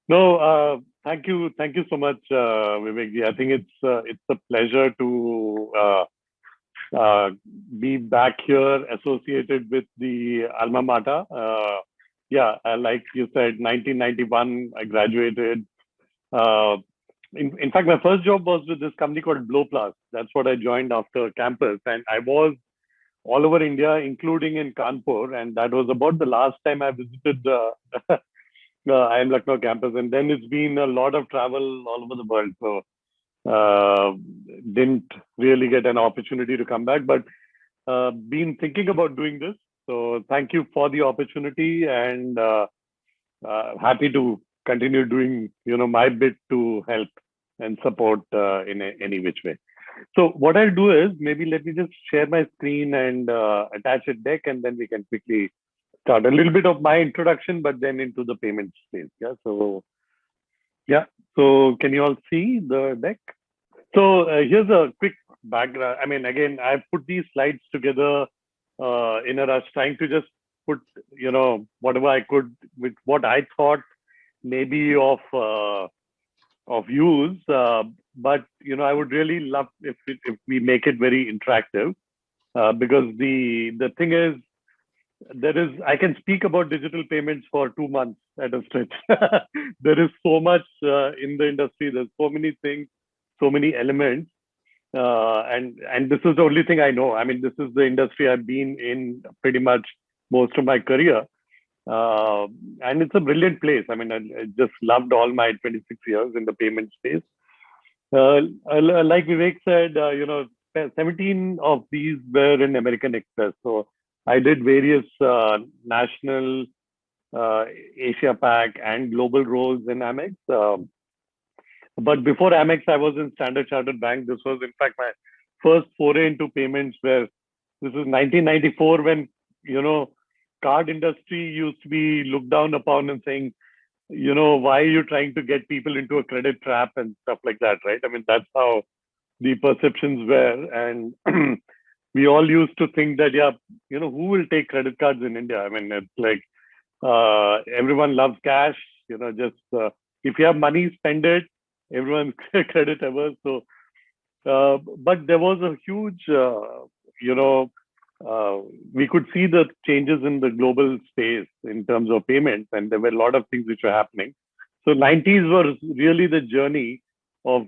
No, thank you so much, Vivek ji. I think it's a pleasure to uh, be back here associated with the alma mater. Yeah, like you said, 1991, I graduated. Uh, in fact, my first job was with this company called Blowplast. That's what I joined after campus, and I was all over India, including in Kanpur, and that was about the last time I visited the IIM Lucknow campus. And then it's been a lot of travel all over the world. So uh, didn't really get an opportunity to come back, but been thinking about doing this. So thank you for the opportunity, and happy to continue doing my bit to help and support in any which way. So what I'll do is maybe let me just share my screen and attach a deck, and then we can quickly start a little bit of my introduction, but then into the payment space. Yeah. So yeah. So can you all see the deck? So here's a quick background. I mean, again, I put these slides together in a rush, trying to just put, whatever I could with what I thought maybe of use. But I would really love if we make it very interactive, because the thing is, there is I can speak about digital payments for 2 months at a stretch. There is so much in the industry. There's so many things, so many elements, and this is the only thing I know. I mean, this is the industry I've been in pretty much most of my career, uh, and it's a brilliant place. I mean, I just loved all my 26 years in the payment space. Like Vivek said, 17 of these were in American Express. So I did various national, uh, Asia Pac, and global roles in Amex. But before Amex, I was in Standard Chartered Bank. This was, in fact, my first foray into payments. Where this is 1994, when you know card industry used to be looked down upon and saying, why are you trying to get people into a credit trap and stuff like that, right? I mean, that's how the perceptions were, and we all used to think that, yeah, who will take credit cards in India? I mean, it's like everyone loves cash. Just if you have money, spend it. Everyone's credit averse. So, but there was a huge, you know, uh, we could see the changes in the global space in terms of payments, and there were a lot of things which were happening. So, 90s was really the journey of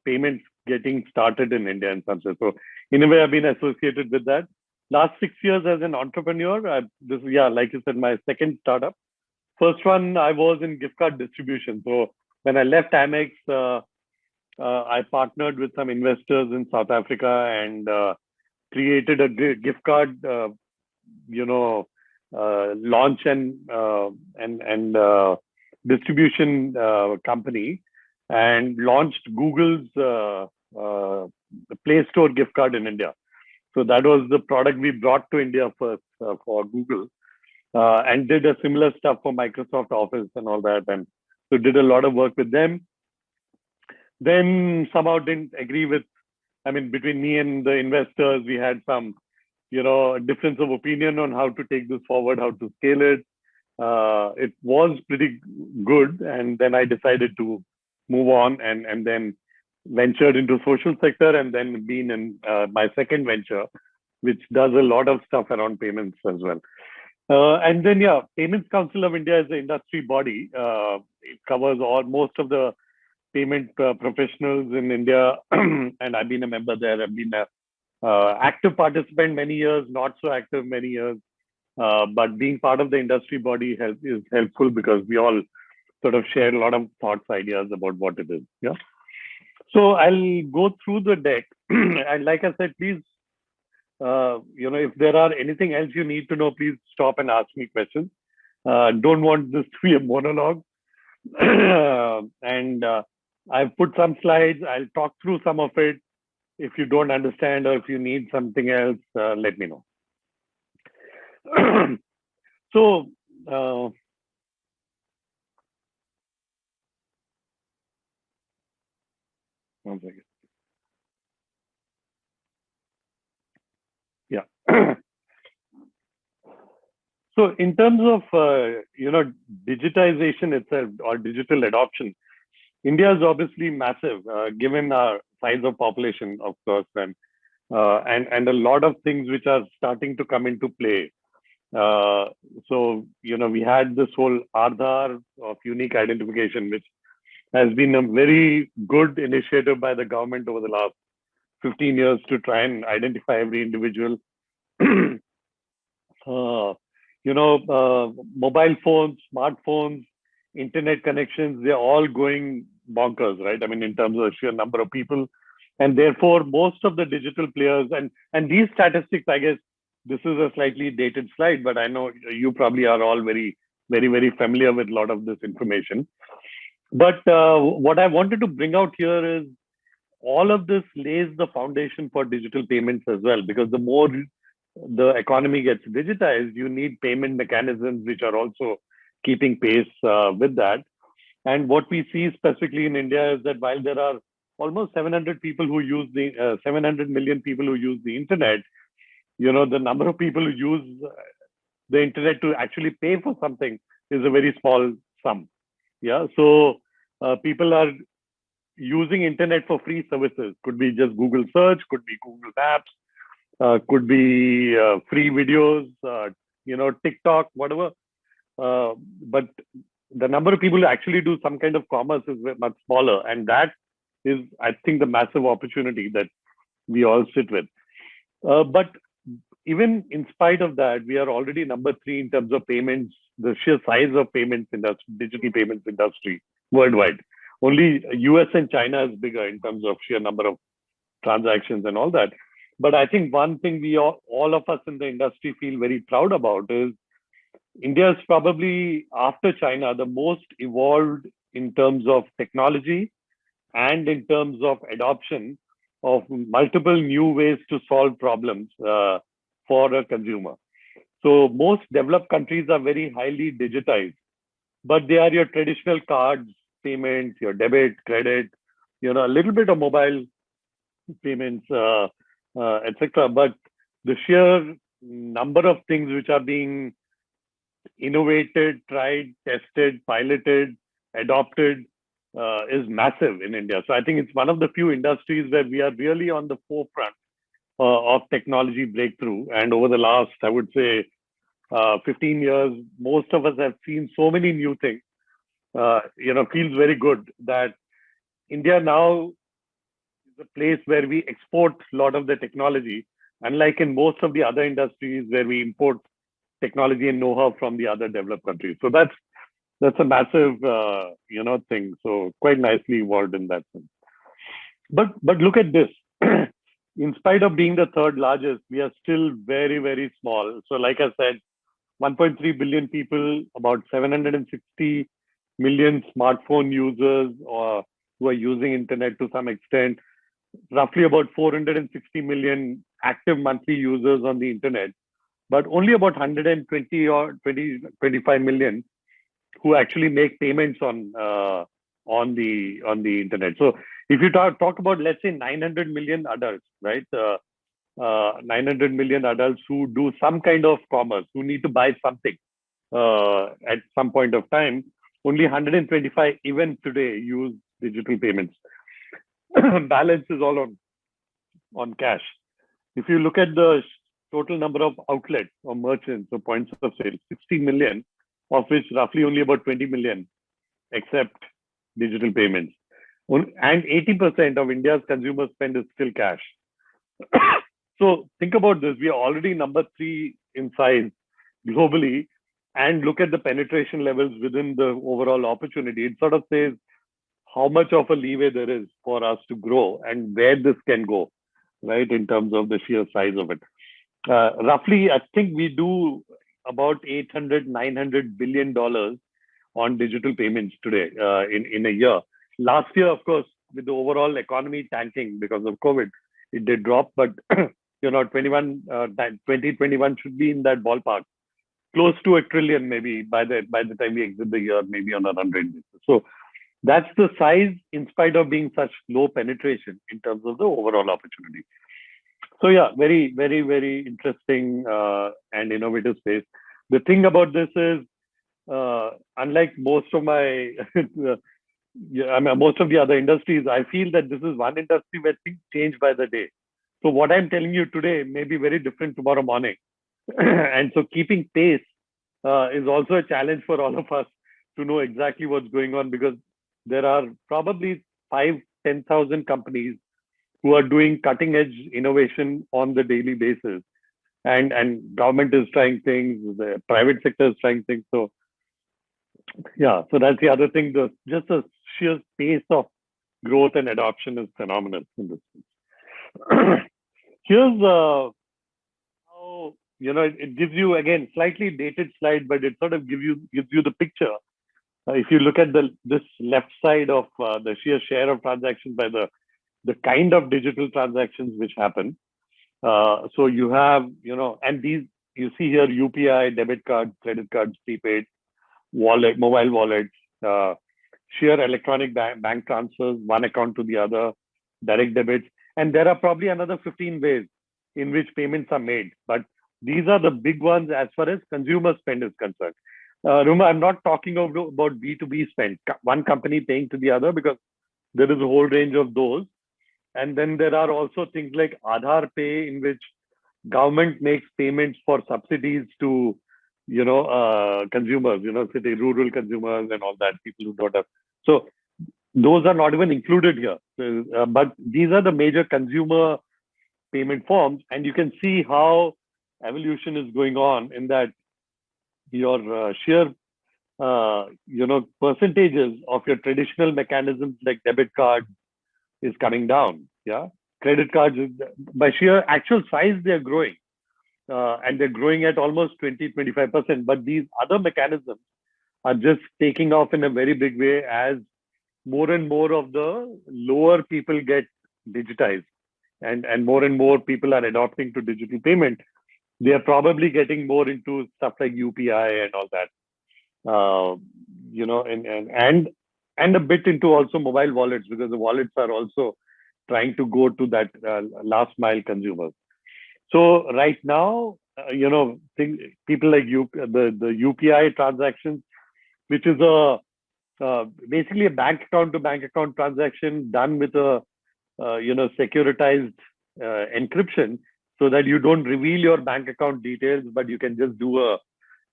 payments getting started in India in some sense. So, in a way, I've been associated with that. Last 6 years as an entrepreneur, yeah, like you said, my second startup. First one, I was in gift card distribution. So when I left Amex, I partnered with some investors in South Africa and created a gift card, you know, launch and distribution company, and launched Google's Play Store gift card in India. So that was the product we brought to India first for Google, and did a similar stuff for Microsoft Office and all that. And so did a lot of work with them. Then somehow didn't agree with, I mean, between me and the investors, we had some, difference of opinion on how to take this forward, how to scale it. It was pretty good. And then I decided to move on, and then ventured into social sector, and then been in my second venture, which does a lot of stuff around payments as well. And then, yeah, Payments Council of India is the industry body. It covers most of the payment professionals in India, and I've been a member there. I've been a active participant many years, not so active many years. But being part of the industry body is helpful, because we all sort of share a lot of thoughts, ideas about what it is. Yeah. So I'll go through the deck, and like I said, please, if there are anything else you need to know, please stop and ask me questions. Don't want this to be a monologue. And I've put some slides. I'll talk through some of it. If you don't understand, or if you need something else, let me know. So, uh, one second. Yeah. So in terms of digitization itself or digital adoption, India is obviously massive, given our size of population, of course, and a lot of things which are starting to come into play. Uh, so we had this whole Aadhaar of unique identification, which has been a very good initiative by the government over the last 15 years to try and identify every individual. uh, Mobile phones, smartphones, internet connections, they're all going bonkers, right? I mean, in terms of sheer number of people. And therefore, most of the digital players, and these statistics, I guess, this is a slightly dated slide, but I know you probably are all very, very, very familiar with a lot of this information. But what I wanted to bring out here is all of this lays the foundation for digital payments as well, because the more the economy gets digitized, you need payment mechanisms which are also keeping pace with that. And what we see specifically in India is that while there are almost 700 people who use the 700 million people who use the internet, the number of people who use the internet to actually pay for something is a very small sum. Yeah, so people are using internet for free services. Could be just Google search, could be Google Maps, could be free videos, TikTok, whatever. But the number of people who actually do some kind of commerce is much smaller, and that is, I think, the massive opportunity that we all sit with. But even in spite of that, we are already number three in terms of payments, the sheer size of payments industry, digital payments industry worldwide. Only US and China is bigger in terms of sheer number of transactions and all that. But I think one thing we all of us in the industry feel very proud about is India is probably, after China, the most evolved in terms of technology and in terms of adoption of multiple new ways to solve problems for a consumer. So most developed countries are very highly digitized, but they are your traditional cards, payments, your debit, credit, a little bit of mobile payments, etc. But the sheer number of things which are being innovated, tried, tested, piloted, adopted is massive in India. So I think it's one of the few industries where we are really on the forefront of technology breakthrough. And over the last, I would say, 15 years, most of us have seen so many new things. Feels very good that India now is a place where we export a lot of the technology, unlike in most of the other industries where we import technology and know-how from the other developed countries. So that's a massive thing. So quite nicely evolved in that sense. But look at this. In spite of being the third largest, we are still very, very small. So like I said, 1.3 billion people, about 760 million smartphone users or who are using internet to some extent, roughly about 460 million active monthly users on the internet, but only about 120 or 25 million who actually make payments on the internet. So if you talk about, let's say, 900 million adults, right? 900 million adults who do some kind of commerce, who need to buy something at some point of time, only 125 even today use digital payments. Balance is all on cash. If you look at the total number of outlets or merchants or points of sale, 60 million, of which roughly only about 20 million accept digital payments. And 80% of India's consumer spend is still cash. So think about this. We are already number three in size globally, and look at the penetration levels within the overall opportunity. It sort of says how much of a leeway there is for us to grow and where this can go, right, in terms of the sheer size of it. Roughly, I think we do about 800, 900 billion dollars on digital payments today in a year. Last year, of course, with the overall economy tanking because of COVID, it did drop, but 2021 should be in that ballpark, close to $1 trillion maybe by the time we exit the year, maybe on a run rate basis. So that's the size in spite of being such low penetration in terms of the overall opportunity. So yeah, very, very, very interesting and innovative space. The thing about this is, unlike most of my, I mean, most of the other industries, I feel that this is one industry where things change by the day. So what I'm telling you today may be very different tomorrow morning. And so keeping pace is also a challenge for all of us to know exactly what's going on, because there are probably 5, 10,000 companies who are doing cutting edge innovation on the daily basis. And government is trying things, the private sector is trying things. So yeah, so that's the other thing. Just the sheer pace of growth and adoption is phenomenal in this space. Here's how, it gives you, again, slightly dated slide, but it sort of gives you the picture. If you look at this left side of the sheer share of transactions by the kind of digital transactions which happen. So you have, and these, you see here, UPI, debit cards, credit cards, prepaid, wallet, mobile wallets, sheer electronic bank transfers, one account to the other, direct debits. And there are probably another 15 ways in which payments are made. But these are the big ones as far as consumer spend is concerned. Remember, I'm not talking about B2B spend, one company paying to the other, because there is a whole range of those. And then there are also things like Aadhaar Pay, in which government makes payments for subsidies to, consumers, city rural consumers and all that, people who don't have. So those are not even included here. But these are the major consumer payment forms, and you can see how evolution is going on in that your sheer percentages of your traditional mechanisms like debit card is coming down. Yeah, credit cards by sheer actual size they're growing, and they're growing at almost 20-25%. But these other mechanisms are just taking off in a very big way as more and more of the lower people get digitized, and more people are adopting to digital payment. They are probably getting more into stuff like UPI and all that, and a bit into also mobile wallets, because the wallets are also trying to go to that last mile consumers. So right now, people like the UPI transactions, which is basically a bank account to bank account transaction done with a securitized encryption, so that you don't reveal your bank account details, but you can just do a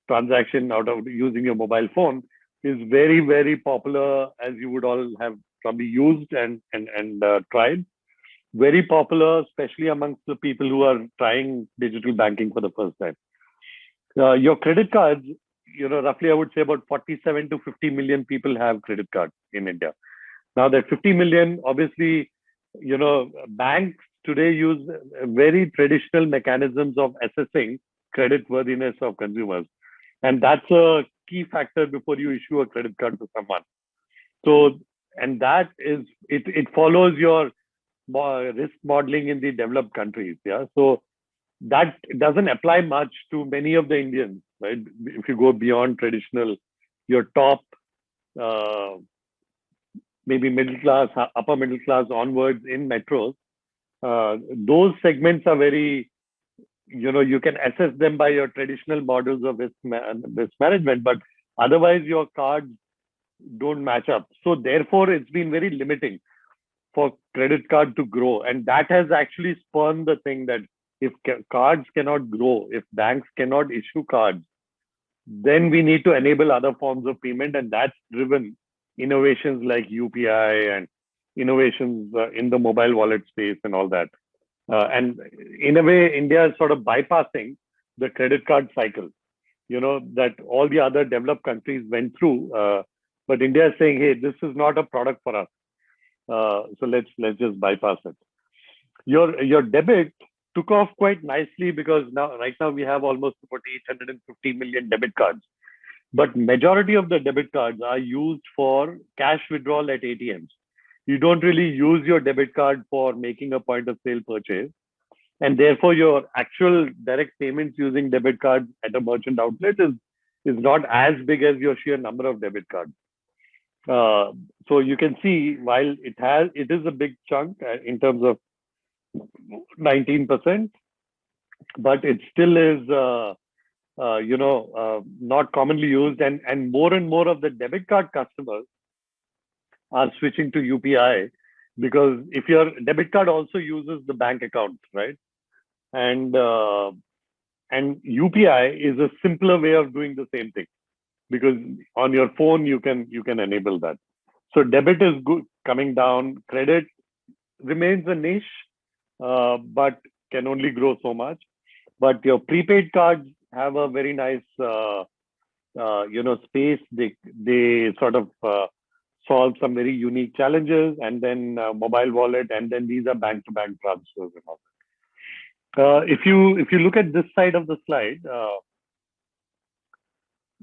transaction out of using your mobile phone, is very, very popular, as you would all have probably used and tried. Very popular, especially amongst the people who are trying digital banking for the first time. Your credit cards, roughly I would say about 47 to 50 million people have credit cards in India. Now that 50 million, obviously, banks today use very traditional mechanisms of assessing credit worthiness of consumers. And that's a key factor before you issue a credit card to someone. So, and that is, it follows your risk modeling in the developed countries. Yeah. So that doesn't apply much to many of the Indians, right? If you go beyond traditional, your top, maybe middle class, upper middle class onwards in metros, those segments are very, you can assess them by your traditional models of risk management, but otherwise your cards don't match up. So therefore, it's been very limiting for credit card to grow. And that has actually spawned the thing that if cards cannot grow, if banks cannot issue cards, then we need to enable other forms of payment. And that's driven innovations like UPI and innovations in the mobile wallet space and all that. And in a way, India is sort of bypassing the credit card cycle, that all the other developed countries went through. But India is saying, hey, this is not a product for us. So let's just bypass it. Your debit took off quite nicely, because right now we have almost about 850 million debit cards. But majority of the debit cards are used for cash withdrawal at ATMs. You don't really use your debit card for making a point of sale purchase. And therefore, your actual direct payments using debit cards at a merchant outlet is not as big as your sheer number of debit cards. So you can see, while it is a big chunk in terms of 19%, but it still is not commonly used, and more of the debit card customers are switching to UPI, because if your debit card also uses the bank account, right? And UPI is a simpler way of doing the same thing, because on your phone you can enable that. So debit is good coming down. Credit remains a niche, but can only grow so much. But your prepaid cards have a very nice space. They sort of solve some very unique challenges, and then mobile wallet, and then these are bank to bank transfers and all. If you look at this side of the slide,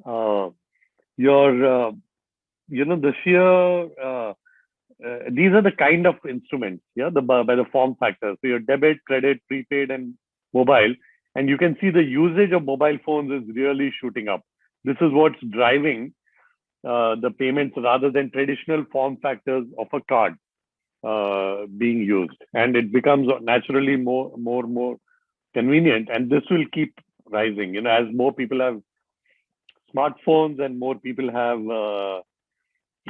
uh, your the sheer these are the kind of instruments, yeah, by the form factor. So your debit, credit, prepaid, and mobile, and you can see the usage of mobile phones is really shooting up. This is what's driving the payments rather than traditional form factors of a card being used, and it becomes naturally more convenient, and this will keep rising. As more people have smartphones and more people have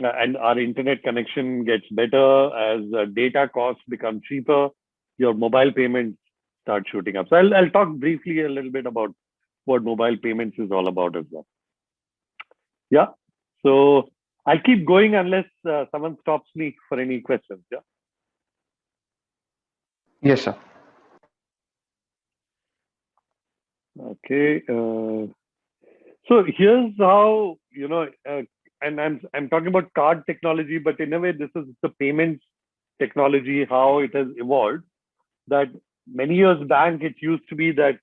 and our internet connection gets better, as data costs become cheaper, your mobile payments start shooting up. So I'll talk briefly a little bit about what mobile payments is all about as well. Yeah. So I'll keep going unless someone stops me for any questions. Yeah. Yes, sir. Okay. So here's how, and I'm talking about card technology, but in a way, this is the payments technology, how it has evolved. That many years back, it used to be that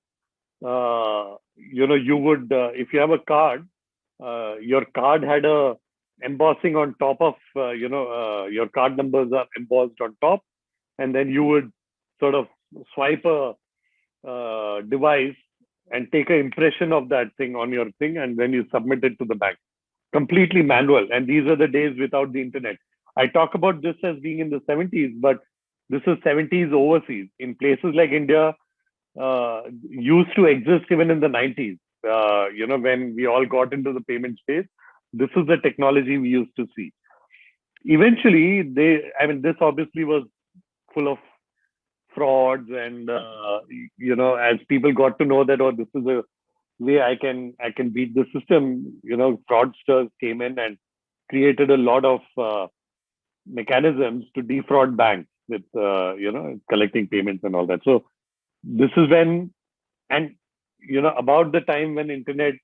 you would, if you have a card, your card had a embossing on top of, your card numbers are embossed on top, and then you would sort of swipe a device and take an impression of that thing on your thing, and then you submit it to the bank. Completely manual. And these are the days without the internet. I talk about this as being in the 70s, but this is 70s overseas. In places like India, used to exist even in the 90s, when we all got into the payment space. This is the technology we used to see. Eventually, this obviously was full of frauds, and as people got to know that, oh, this is a way I can beat the system. Fraudsters came in and created a lot of mechanisms to defraud banks with collecting payments and all that. So this is when, and about the time when internet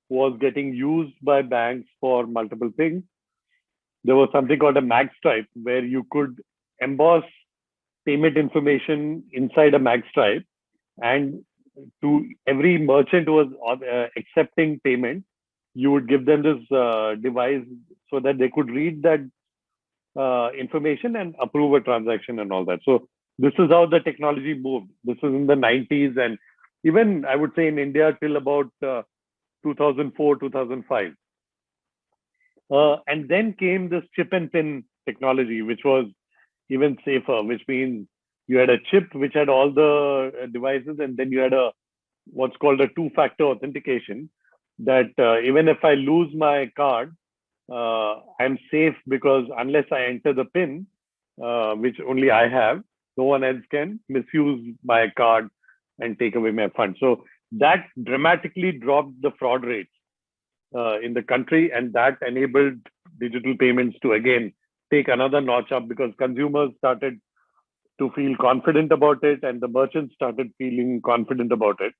was getting used by banks for multiple things, there was something called a magstripe, where you could emboss payment information inside a magstripe, and to every merchant who was accepting payment, you would give them this device so that they could read that information and approve a transaction and all that. So this is how the technology moved. This is in the 90s, and even I would say in India till about 2004, 2005. And then came this chip and pin technology, which was even safer, which means you had a chip which had all the devices, and then you had a what's called a two-factor authentication, that even if I lose my card, I'm safe, because unless I enter the PIN, which only I have, no one else can misuse my card and take away my funds. So that dramatically dropped the fraud rates in the country, and that enabled digital payments to again take another notch up, because consumers started to feel confident about it, and the merchants started feeling confident about it,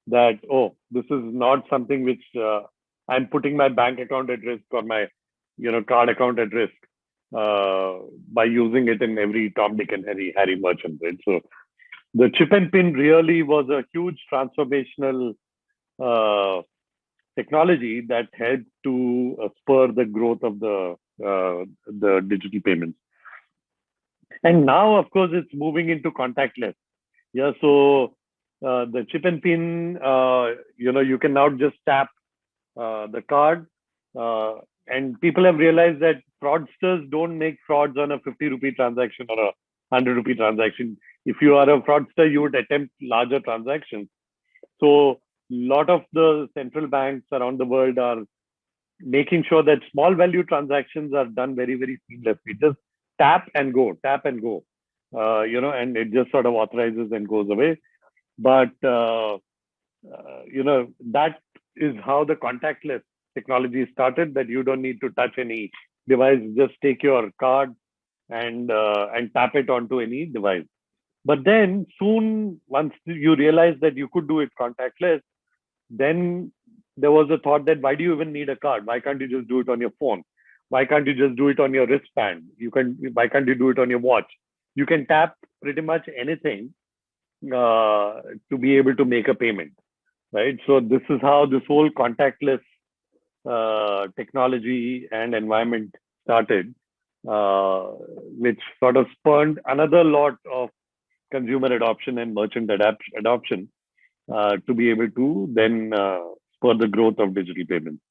that, oh, this is not something which I'm putting my bank account at risk, or my card account at risk by using it in every Tom, Dick, and Harry merchant, right? So the chip and pin really was a huge transformational uh, technology that helped to spur the growth of the digital payments. And now, of course, it's moving into contactless. Yeah, so the chip and pin, you can now just tap the card, and people have realized that fraudsters don't make frauds on a 50 rupee transaction or a 100 rupee transaction. If you are a fraudster, you would attempt larger transactions. So lot of the central banks around the world are making sure that small value transactions are done very, very seamlessly. Just tap and go, and it just sort of authorizes and goes away. But, that is how the contactless technology started, that you don't need to touch any device, just take your card and tap it onto any device. But then soon, once you realize that you could do it contactless, then there was a thought that why do you even need a card? Why can't you just do it on your phone? Why can't you just do it on your wristband? Why can't you do it on your watch? You can tap pretty much anything to be able to make a payment, right? So this is how this whole contactless technology and environment started, which sort of spurned another lot of consumer adoption and merchant adoption to be able to then spur the growth of digital payments.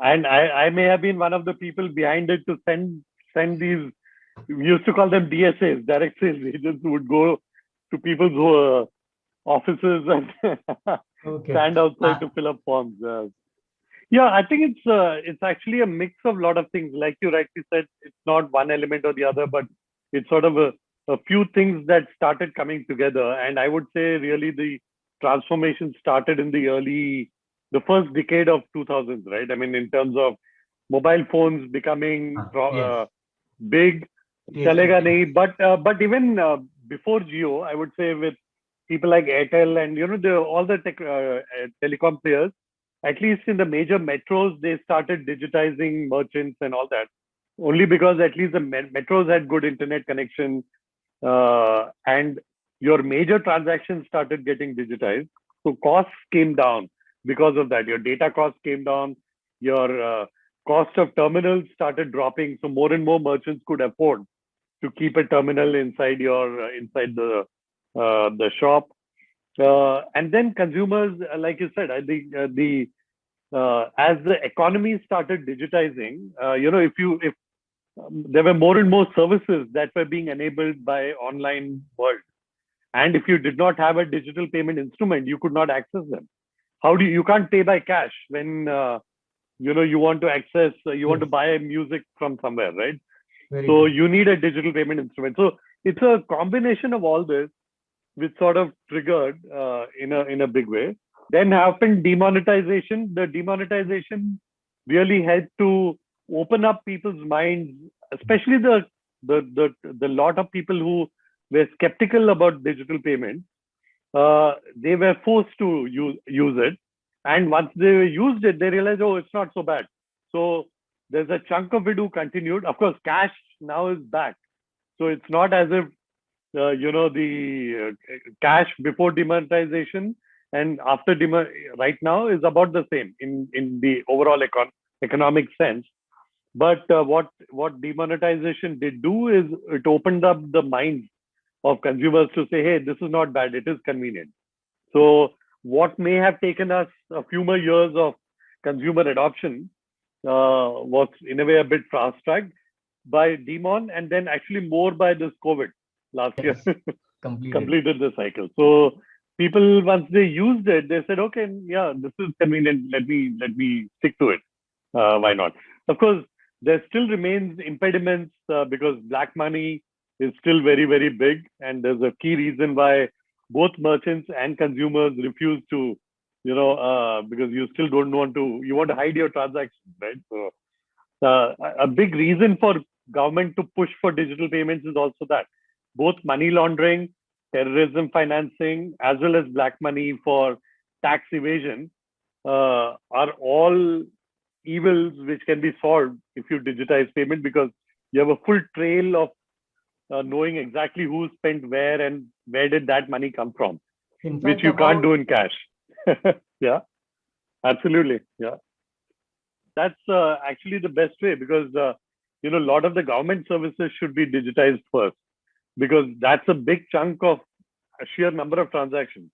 And I may have been one of the people behind it to send these. We used to call them DSAs, direct sales agents, who would go to people's offices and Okay. stand outside to fill up forms. Yeah, I think it's actually a mix of a lot of things. Like you rightly said, it's not one element or the other, but it's sort of a few things that started coming together. And I would say really the transformation started in the first decade of 2000s, right? I mean, in terms of mobile phones becoming Yes. big, Yes. chalega nahi. But even before Jio, I would say with people like Airtel and all the telecom players, at least in the major metros, they started digitizing merchants and all that. Only because at least the metros had good internet connection, and your major transactions started getting digitized. So costs came down because of that. Your data costs came down. Your cost of terminals started dropping. So more and more merchants could afford to keep a terminal inside the shop. And then consumers, like you said, I think the as the economy started digitizing, if there were more and more services that were being enabled by online world, and if you did not have a digital payment instrument, you could not access them. You can't pay by cash when you want to access, you want to Yes. buy music from somewhere, right? Very So true. you need a digital payment instrument. So it's a combination of all this which sort of triggered in a big way. Then happened demonetization. The demonetization really helped to open up people's minds, especially the lot of people who were skeptical about digital payments. They were forced to use it, and once they used it, they realized, oh, it's not so bad. So there's a chunk of it who continued. Of course, cash now is back, so it's not as if the cash before demonetization and after right now is about the same in the overall economic sense. But what demonetization did do is it opened up the minds of consumers to say, hey, this is not bad, it is convenient. So what may have taken us a few more years of consumer adoption was in a way a bit fast tracked by demon, and then actually more by this COVID last year Yes. Completed. completed the cycle. So people, once they used it, they said, okay, yeah, this is convenient. Let me stick to it. Why not? Of course, there still remains impediments because black money is still very, very big, and there's a key reason why both merchants and consumers refuse to, because you still don't want to, you want to hide your transactions, right? So a big reason for government to push for digital payments is also that both money laundering, terrorism financing, as well as black money for tax evasion are all evils which can be solved if you digitize payment, because you have a full trail of knowing exactly who spent where and where did that money come from, In which fact, you can't about do in cash. Yeah, absolutely. Yeah, that's actually the best way, because a lot of the government services should be digitized first, because that's a big chunk of a sheer number of transactions.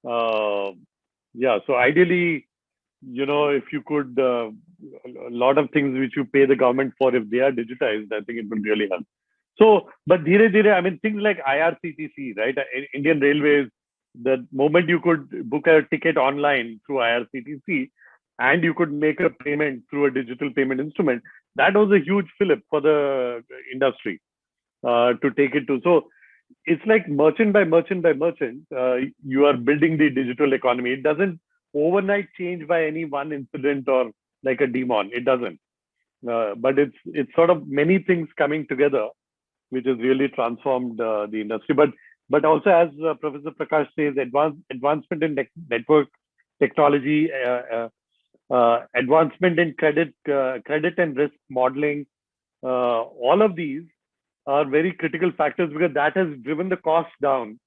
Uh, yeah, so ideally, if you could, a lot of things which you pay the government for, if they are digitized, I think it will really help. So, but dheere dheere, I mean, things like IRCTC, right? Indian Railways The moment you could book a ticket online through IRCTC and you could make a payment through a digital payment instrument, that was a huge fillip for the industry to take it to. So it's like merchant by merchant by merchant, you are building the digital economy. It doesn't overnight change by any one incident or like a demon. It doesn't. But it's sort of many things coming together, which has really transformed the industry. But also, as Professor Prakash says, advancement in network technology, advancement in credit and risk modeling, all of these are very critical factors because that has driven the cost down,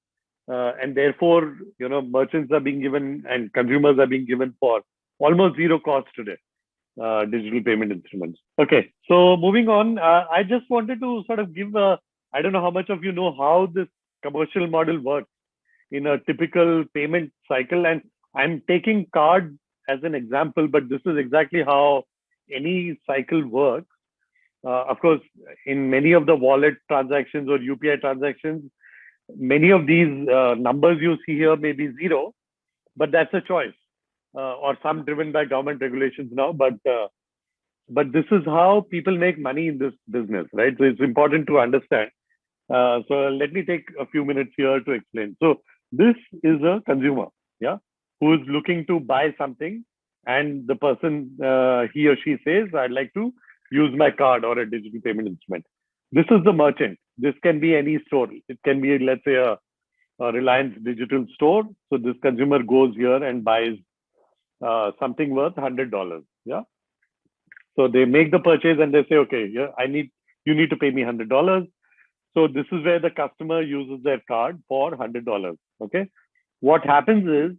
and therefore, merchants are being given and consumers are being given for almost zero cost today. Digital payment instruments. Okay, so moving on, I just wanted to sort of give a, I don't know how much of you know how this commercial model works in a typical payment cycle. And I'm taking card as an example, but this is exactly how any cycle works. Of course, in many of the wallet transactions or UPI transactions, many of these numbers you see here may be zero, but that's a choice, or some driven by government regulations now. But this is how people make money in this business, right? So it's important to understand. So let me take a few minutes here to explain. So this is a consumer, yeah, who is looking to buy something, and the person, he or she says, "I'd like to use my card or a digital payment instrument." This is the merchant. This can be any store. It can be, let's say, a Reliance digital store. So this consumer goes here and buys something worth $100. Yeah. So they make the purchase and they say, okay, yeah, you need to pay me $100. So this is where the customer uses their card for $100. Okay. What happens is,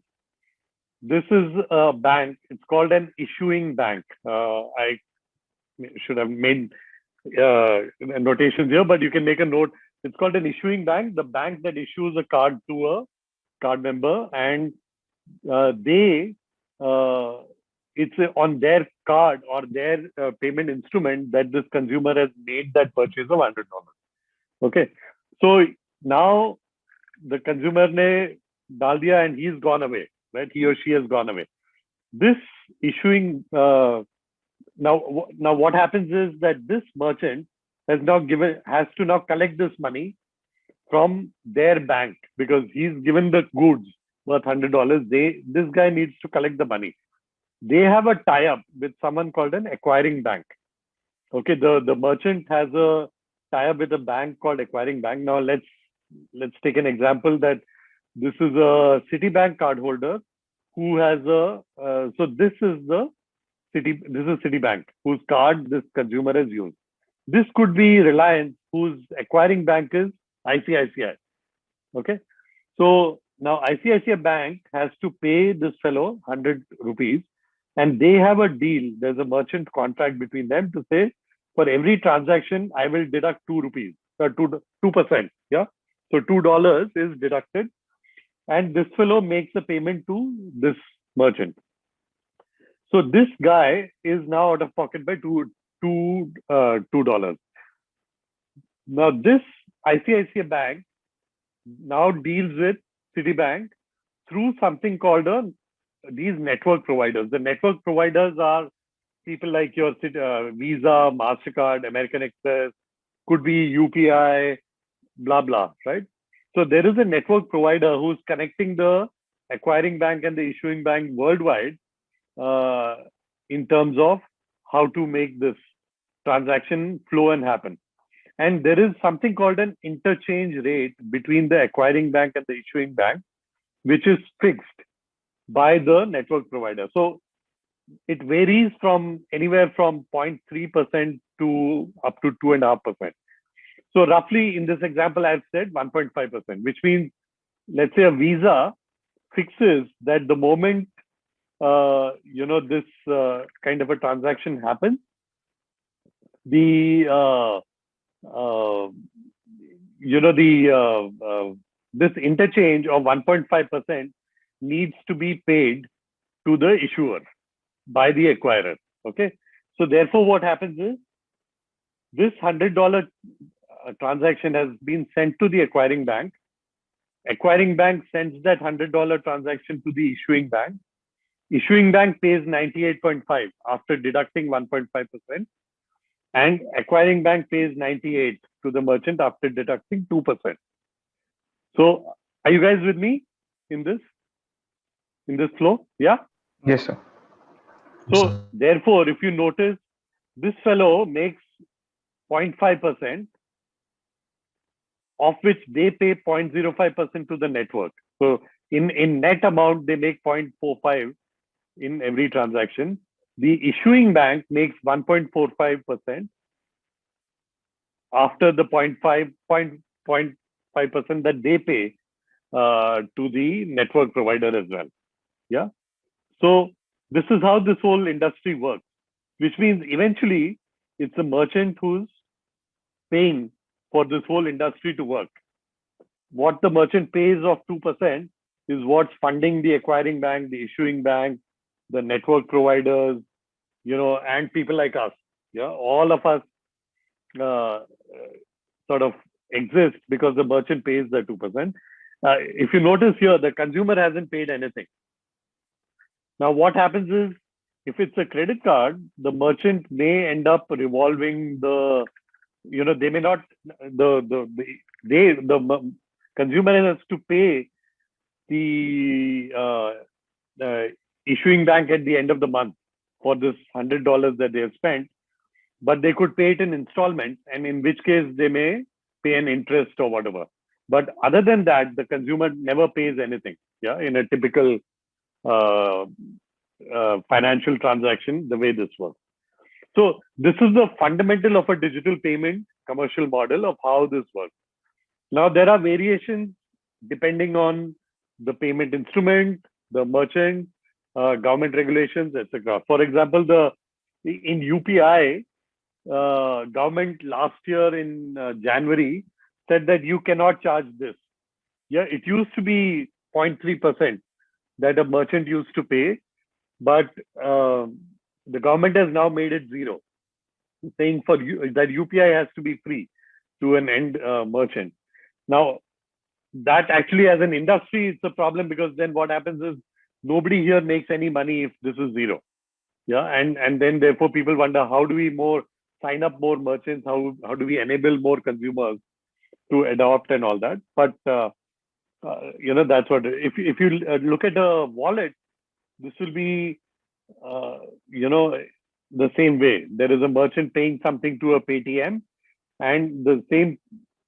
this is a bank. It's called an issuing bank. I should have made notations here, but you can make a note. It's called an issuing bank, the bank that issues a card to a card member, and they it's on their card or their payment instrument that this consumer has made that purchase of $100. Okay, so now the consumer ne dal diya and he's gone away, right? He or she has gone away. This issuing now what happens is that this merchant has to now collect this money from their bank because he's given the goods worth $100. This guy needs to collect the money. They have a tie-up with someone called an acquiring bank. Okay, the merchant has a tie-up with a bank called acquiring bank. Now let's take an example that this is a Citibank cardholder who has so this is Citibank whose card this consumer has used. This could be Reliance, whose acquiring bank is ICICI. Okay, so now ICICI Bank has to pay this fellow 100 rupees, and they have a deal. There's a merchant contract between them to say, for every transaction, I will deduct 2 rupees, 2%. Yeah. So $2 is deducted, and this fellow makes a payment to this merchant. So this guy is now out of pocket by $2. Now this ICICI Bank now deals with Citibank through something called these network providers. The network providers are people like your Visa, MasterCard, American Express, could be UPI, blah, blah, right? So there is a network provider who's connecting the acquiring bank and the issuing bank worldwide in terms of how to make this transaction flow and happen. And there is something called an interchange rate between the acquiring bank and the issuing bank, which is fixed by the network provider. So it varies from anywhere from 0.3% to up to 2.5%. So roughly in this example, I've said 1.5%, which means, let's say a Visa fixes that the moment this kind of a transaction happens, the this interchange of 1.5% needs to be paid to the issuer by the acquirer. Okay, so therefore what happens is, this $100 transaction has been sent to the acquiring bank. Acquiring bank sends that $100 transaction to the issuing bank. Issuing bank pays 98.5 after deducting 1.5%, and acquiring bank pays 98 to the merchant after deducting 2%. So are you guys with me in this flow? Yeah. Yes, sir. So therefore, if you notice, this fellow makes 0.5%, of which they pay 0.05% to the network. So in net amount, they make 0.45 in every transaction. The issuing bank makes 1.45% after the 0.5% that they pay to the network provider as well. Yeah. So this is how this whole industry works, which means eventually it's a merchant who's paying for this whole industry to work. What the merchant pays of 2% is what's funding the acquiring bank, the issuing bank, the network providers, and people like us. Yeah, all of us sort of exist because the merchant pays the 2%. If you notice here, the consumer hasn't paid anything. Now, what happens is, if it's a credit card, the merchant may end up revolving they may not, the consumer has to pay the issuing bank at the end of the month for this $100 that they have spent, but they could pay it in installments, and in which case they may pay an interest or whatever. But other than that, the consumer never pays anything. Yeah, in a typical financial transaction, the way this works. So this is the fundamental of a digital payment commercial model of how this works. Now, there are variations depending on the payment instrument, the merchant, government regulations, etc. For example, in UPI, government last year in January said that you cannot charge this. Yeah, it used to be 0.3% that a merchant used to pay, but the government has now made it zero, saying that UPI has to be free to an end merchant. Now, that actually, as an industry, it's a problem, because then what happens is nobody here makes any money if this is zero. Yeah, and then therefore people wonder, how do we sign up more merchants? How do we enable more consumers to adopt and all that? But that's what. If you look at a wallet, this will be the same way. There is a merchant paying something to a Paytm, and the same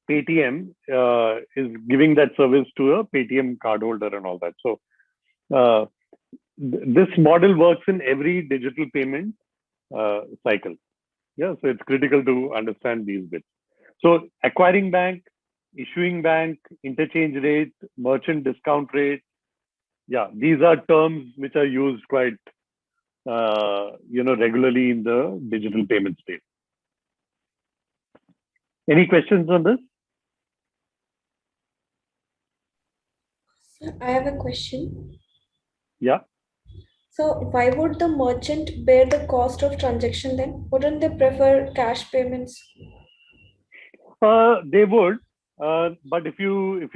Paytm is giving that service to a Paytm cardholder and all that. So this model works in every digital payment cycle. Yeah, so it's critical to understand these bits. So acquiring bank, issuing bank, interchange rate, merchant discount rate. Yeah, these are terms which are used quite regularly in the digital payment space. Any questions on this? I have a question. Yeah. So why would the merchant bear the cost of transaction then? Wouldn't they prefer cash payments? They would, but if you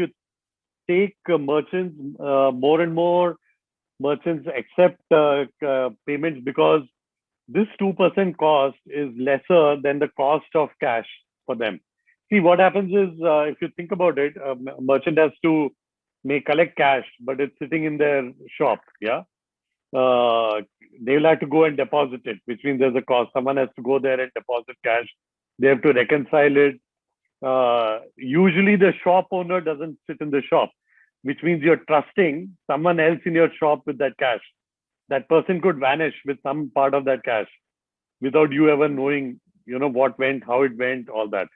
take merchants, more and more merchants accept payments, because this 2% cost is lesser than the cost of cash for them. See, what happens is, if you think about it, a merchant may collect cash, but it's sitting in their shop. Yeah. They'll have to go and deposit it, which means there's a cost. Someone has to go there and deposit cash. They have to reconcile it. Usually the shop owner doesn't sit in the shop, which means you're trusting someone else in your shop with that cash. That person could vanish with some part of that cash without you ever knowing, what went, how it went, all that.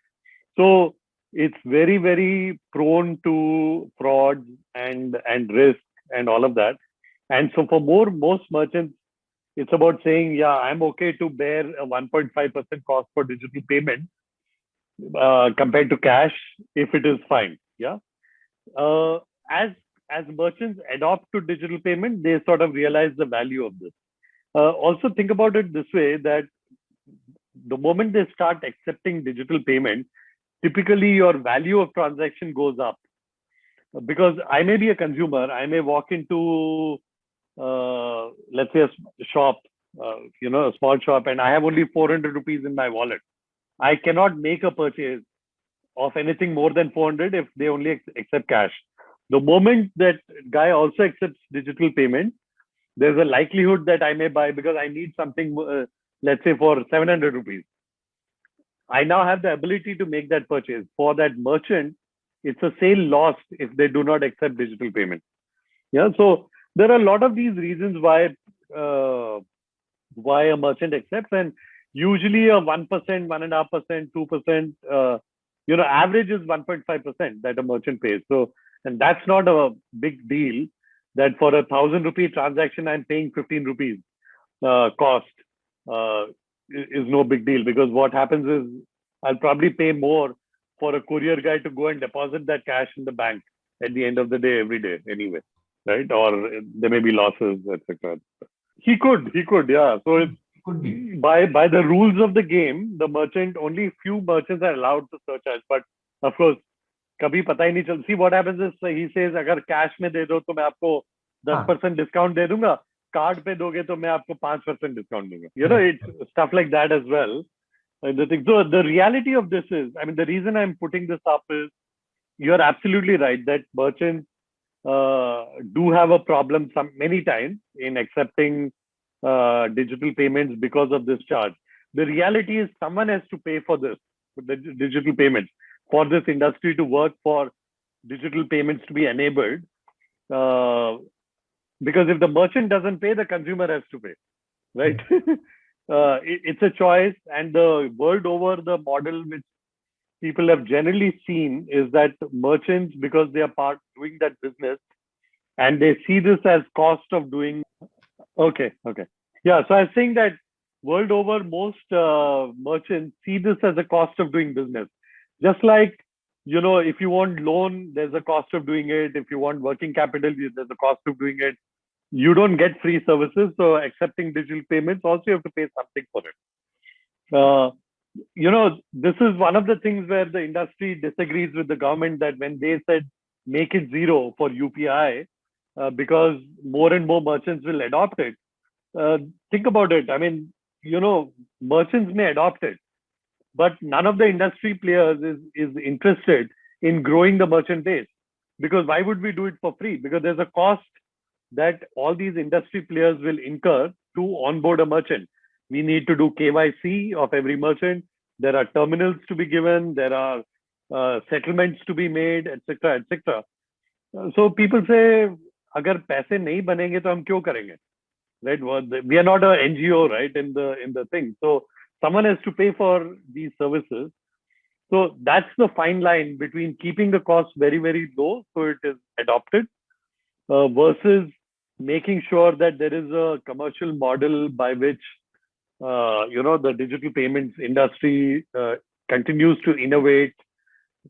So it's very, very prone to fraud and risk and all of that. And so for most merchants, it's about saying, yeah, I'm okay to bear a 1.5% cost for digital payment compared to cash if it is fine. Yeah. As merchants adopt to digital payment, they sort of realize the value of this. Also think about it this way, that the moment they start accepting digital payment, typically your value of transaction goes up. because I may be a consumer, I may walk into, let's say, a shop, a small shop, and I have only 400 rupees in my wallet. I cannot make a purchase of anything more than 400 if they only accept cash. The moment that guy also accepts digital payment, there's a likelihood that I may buy because I need something, let's say, for 700 rupees. I now have the ability to make that purchase. For that merchant, it's a sale lost if they do not accept digital payment. Yeah, so there are a lot of these reasons why a merchant accepts, and usually a 1%, 1.5%, 2%, average is 1.5% that a merchant pays. So, and that's not a big deal. That for 1,000 rupee transaction, I'm paying 15 rupees cost. Is no big deal, because what happens is I'll probably pay more for a courier guy to go and deposit that cash in the bank at the end of the day every day anyway, right? Or there may be losses, etc. He could, yeah. So it's, Could be. by the rules of the game, the merchant, only few merchants are allowed to surcharge. But of course, कभी पता ही नहीं चल. See, what happens is he says अगर cash में दे दो तो मैं आपको 10% discount दे दूंगा. Card पे दोगे तो मैं आपको 5% discount दूंगा. It's stuff like that as well. So the reality of this is, I mean, the reason I'm putting this up is, you're absolutely right that merchants do have a problem many times in accepting digital payments because of this charge. The reality is someone has to pay for this, the digital payments, for this industry to work, for digital payments to be enabled. Because if the merchant doesn't pay, the consumer has to pay, right? It's a choice, and the world over, the model which people have generally seen is that merchants, because they are doing that business, and they see this as cost of doing. Okay. Yeah, so I was saying that world over, most merchants see this as a cost of doing business. Just like, if you want loan, there's a cost of doing it. If you want working capital, there's a cost of doing it. You don't get free services. So accepting digital payments, also you have to pay something for it. This is one of the things where the industry disagrees with the government, that when they said make it zero for UPI, because more and more merchants will adopt it. Think about it. I mean, merchants may adopt it, but none of the industry players is interested in growing the merchant base. Because why would we do it for free? Because there's a cost that all these industry players will incur to onboard a merchant. We need to do KYC of every merchant. There are terminals to be given. There are settlements to be made, etc., etc. So people say, अगर पैसे नहीं बनेंगे तो हम क्यों करेंगे? Right? We are not a NGO, right? In the thing. So someone has to pay for these services. So that's the fine line between keeping the cost very, very low, so it is adopted, versus making sure that there is a commercial model by which the digital payments industry continues to innovate,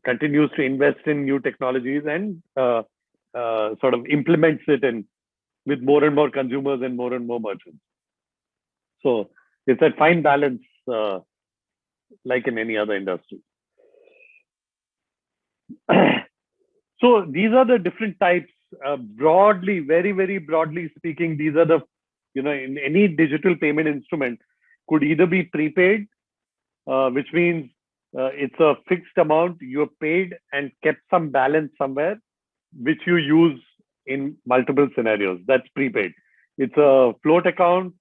continues to invest in new technologies, and sort of implements it with more and more consumers and more merchants. So it's a fine balance, like in any other industry. So these are the different types. Broadly, very, very broadly speaking, these are the, in any digital payment instrument, could either be prepaid, which means it's a fixed amount, you're paid and kept some balance somewhere, which you use in multiple scenarios. That's prepaid. It's a float account.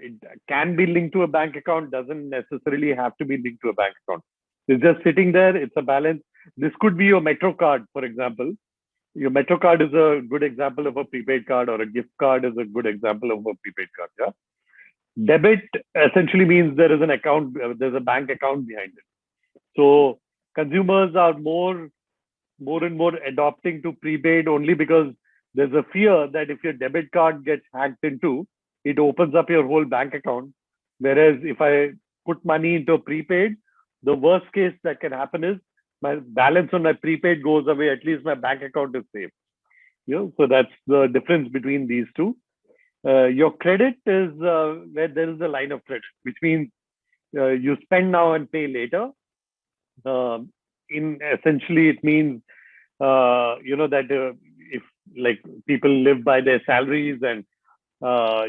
It can be linked to a bank account, doesn't necessarily have to be linked to a bank account. It's just sitting there. It's a balance. This could be your Metro card, for example. Your Metro card is a good example of a prepaid card, or a gift card is a good example of a prepaid card. Yeah. Debit essentially means there is an account, there's a bank account behind it. So consumers are more and more adopting to prepaid, only because there's a fear that if your debit card gets hacked into, it opens up your whole bank account. Whereas if I put money into a prepaid, the worst case that can happen is my balance on my prepaid goes away. At least my bank account is safe. So that's the difference between these two. Your credit is where there is a line of credit, which means you spend now and pay later. Essentially, it means that if like people live by their salaries and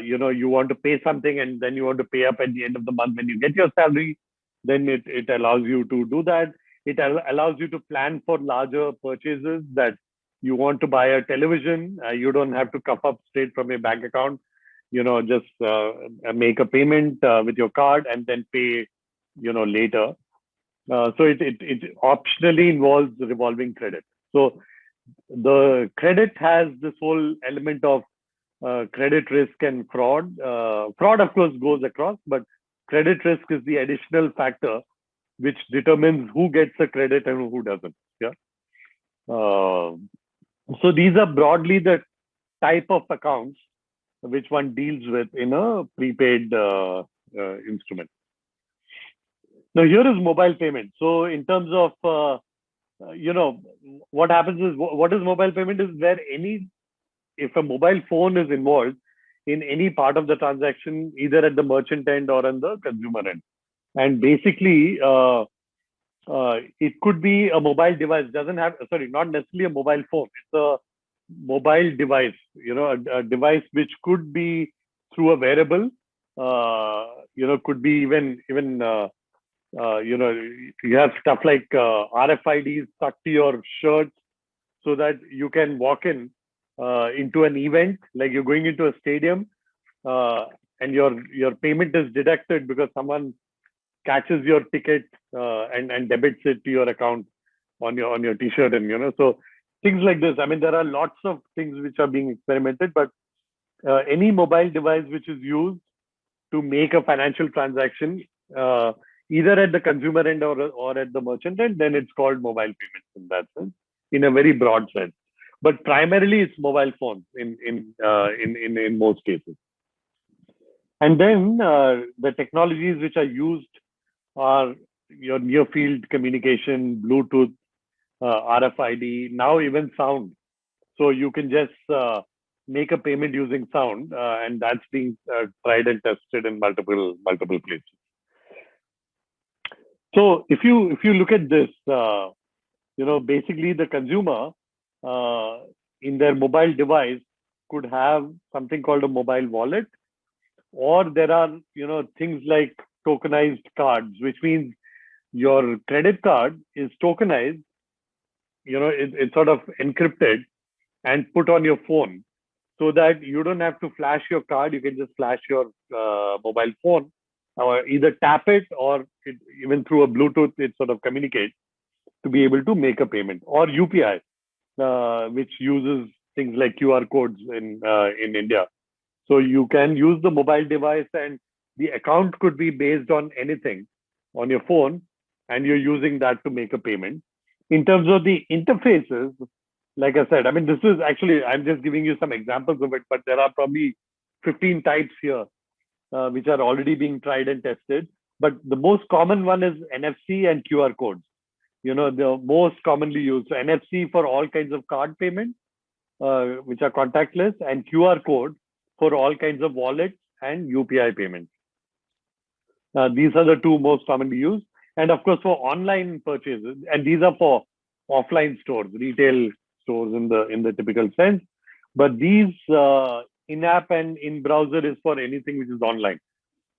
you want to pay something and then you want to pay up at the end of the month when you get your salary, then it allows you to do that. It allows you to plan for larger purchases that you want to buy a television. You don't have to cough up straight from your bank account. Just make a payment with your card and then pay, later. So it optionally involves revolving credit. So the credit has this whole element of credit risk and fraud. Fraud, of course, goes across, but credit risk is the additional factor which determines who gets the credit and who doesn't. Yeah. So these are broadly the type of accounts which one deals with in a prepaid instrument. Now here is mobile payment. So in terms of what happens is what is mobile payment is where if a mobile phone is involved in any part of the transaction, either at the merchant end or on the consumer end. And basically, it could be a mobile device, not necessarily a mobile phone. It's a mobile device, a device which could be through a wearable, could be even you have stuff like RFIDs stuck to your shirts so that you can walk into an event, like you're going into a stadium, and your payment is deducted because someone catches your ticket and debits it to your account on your t-shirt, and so things like this. I mean, there are lots of things which are being experimented, but any mobile device which is used to make a financial transaction, either at the consumer end or at the merchant end, then it's called mobile payments in that sense, in a very broad sense. But primarily, it's mobile phones in most cases. And then the technologies which are used are your near field communication, Bluetooth, RFID, now even sound. So you can just make a payment using sound, and that's being tried and tested in multiple places. So if you look at this, basically the consumer in their mobile device could have something called a mobile wallet, or there are things like tokenized cards, which means your credit card is tokenized. It's sort of encrypted and put on your phone, so that you don't have to flash your card. You can just flash your mobile phone, or either tap it, or even through a Bluetooth, it sort of communicates to be able to make a payment, or UPI, which uses things like QR codes in India. So you can use the mobile device, and the account could be based on anything on your phone, and you're using that to make a payment. In terms of the interfaces, like I said, I mean, this is actually, I'm just giving you some examples of it, but there are probably 15 types here, which are already being tried and tested. But the most common one is NFC and QR codes. The most commonly used. So NFC for all kinds of card payments, which are contactless, and QR code for all kinds of wallets and UPI payments. These are the two most commonly used. And of course, for online purchases, and these are for offline stores, retail stores in the typical sense. But these in-app and in-browser is for anything which is online.